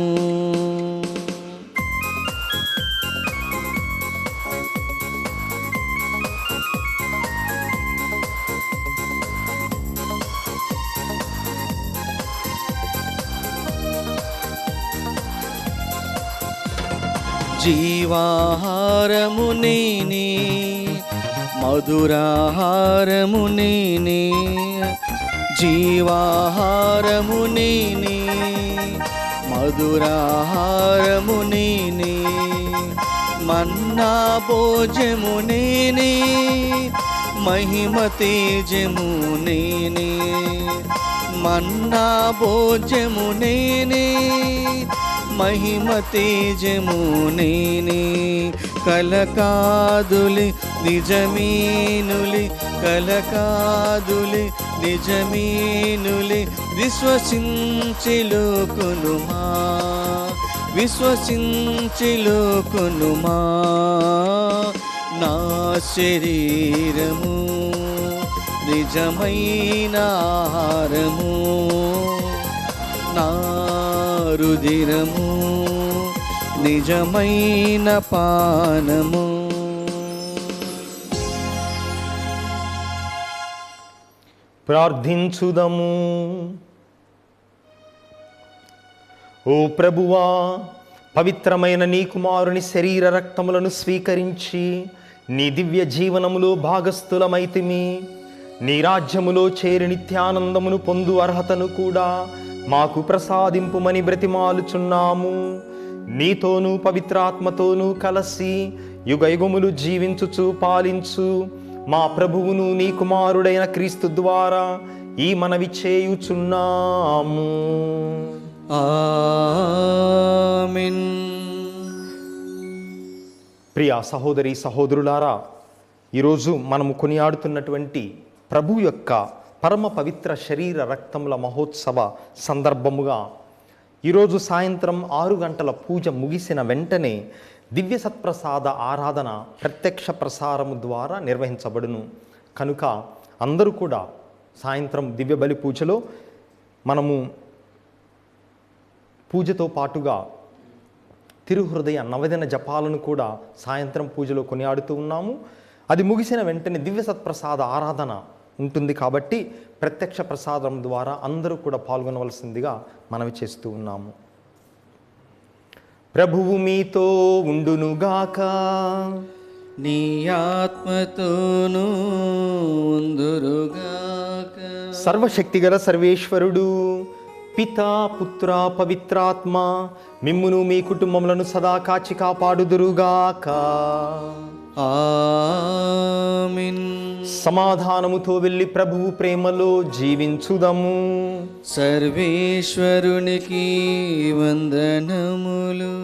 జీవాహారము నేనే, మధురాహారము నేనే. జీవాహారము నేనే, మధురాహారము నేనే. మన్నా భోజము నేనే, మహిమ తేజము నేనే. మన్నా భోజము నేనే, మహిమ తేజము నేనే. కలకాదులి నిజమేనులి, కలకాదులి నిజమేనులే విశ్వసించిలోకొనుమా, విశ్వసించిలోకొనుమా. నా శరీరము నిజమైన ఆహారము, నా రుధిరము నిజమైన పానము. ప్రార్థించుదము. ఓ ప్రభువా, పవిత్రమైన నీ కుమారుని శరీర రక్తములను స్వీకరించి నీ దివ్య జీవనములో భాగస్థులమైతిమి. నీ రాజ్యములో చేరి నిత్యానందమును పొందు అర్హతను కూడా మాకు ప్రసాదింపుమని బ్రతిమాలుచున్నాము. నీతోనూ పవిత్రాత్మతోనూ కలసి యుగయుగములు జీవించుచు పాలించు మా ప్రభువును నీ కుమారుడైన క్రీస్తు ద్వారా ఈ మనవి చేయుచున్నాము. ఆమేన్. ప్రియ సహోదరి సహోదరులారా, ఈరోజు మనము కొనియాడుతున్నటువంటి ప్రభు యొక్క పరమ పవిత్ర శరీర రక్తముల మహోత్సవ సందర్భముగా ఈరోజు సాయంత్రం 6 గంటల పూజ ముగిసిన వెంటనే దివ్య సత్ప్రసాద ఆరాధన ప్రత్యక్ష ప్రసారము ద్వారా నిర్వహించబడును. కనుక అందరూ కూడా సాయంత్రం దివ్య బలి పూజలో మనము పూజతో పాటుగా తిరుహృదయ నవదిన జపాలను కూడా సాయంత్రం పూజలో కొనియాడుతూ ఉన్నాము. అది ముగిసిన వెంటనే దివ్య సత్ప్రసాద ఆరాధన ఉంటుంది కాబట్టి ప్రత్యక్ష ప్రసాదం ద్వారా అందరూ కూడా పాల్గొనవలసిందిగా మనవి చేస్తూ ఉన్నాము. ప్రభువు మీతో ఉండునుగాక, నీ ఆత్మతోనూ ఉందురుగాక. సర్వశక్తిగల సర్వేశ్వరుడు పితా పుత్ర పవిత్రాత్మ మిమ్మును మీ కుటుంబములను సదా కాచి కాపాడుదురుగాక. ఆమేన్. సమాధానముతో వెళ్ళి ప్రభువు ప్రేమలో జీవించుదము. సర్వేశ్వరునికి వందనములు.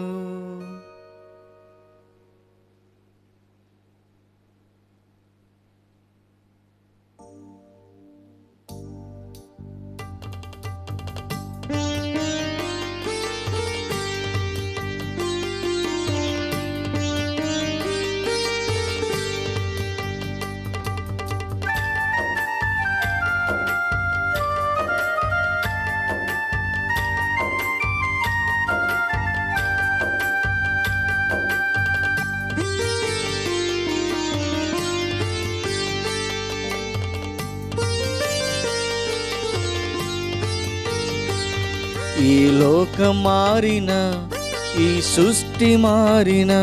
ఈ లోకం మారిన, ఈ సృష్టి మారిన,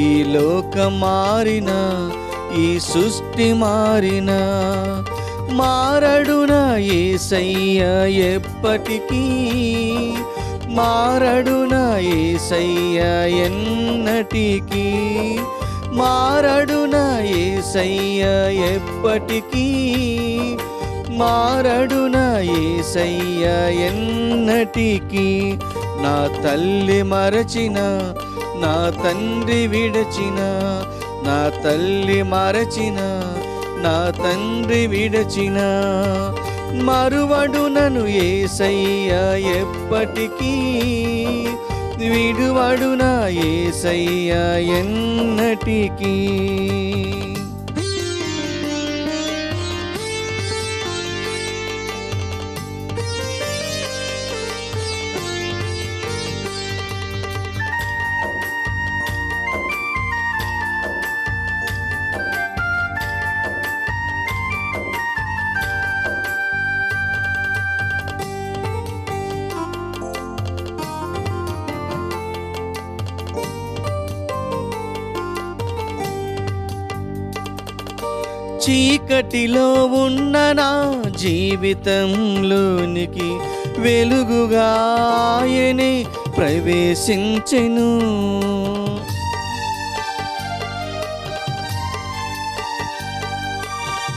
ఈ లోకం మారిన, ఈ సృష్టి మారిన, మారడున యేసయ్య ఎప్పటికీ, మారడున యేసయ్య ఎన్నటికీ, మారడున యేసయ్య ఎప్పటికీ, మారడున యేసయ్య ఎన్నటికీ. నా తల్లి మరచిన, నా తండ్రి విడచిన, నా తల్లి మరచిన, నా తండ్రి విడచిన, మరువడునను యేసయ్య ఎప్పటికీ, విడువడున యేసయ్య ఎన్నటికీ. చీకటిలో ఉన్న నా జీవితంలోనికి వెలుగుగా ఆయనే ప్రవేశించెను.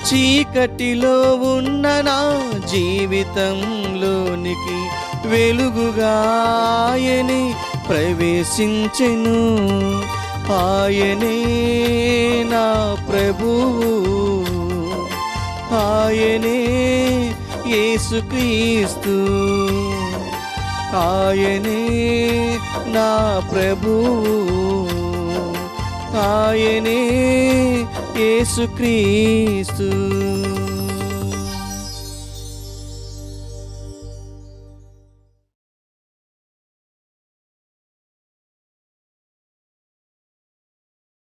చీకటిలో ఉన్న నా జీవితంలోనికి వెలుగుగా ఆయనే ప్రవేశించెను. ఆయనే నా ప్రభువు, ఆయనే యేసుక్రీస్తు, ఆయనే నా ప్రభువు, ఆయనే యేసుక్రీస్తు.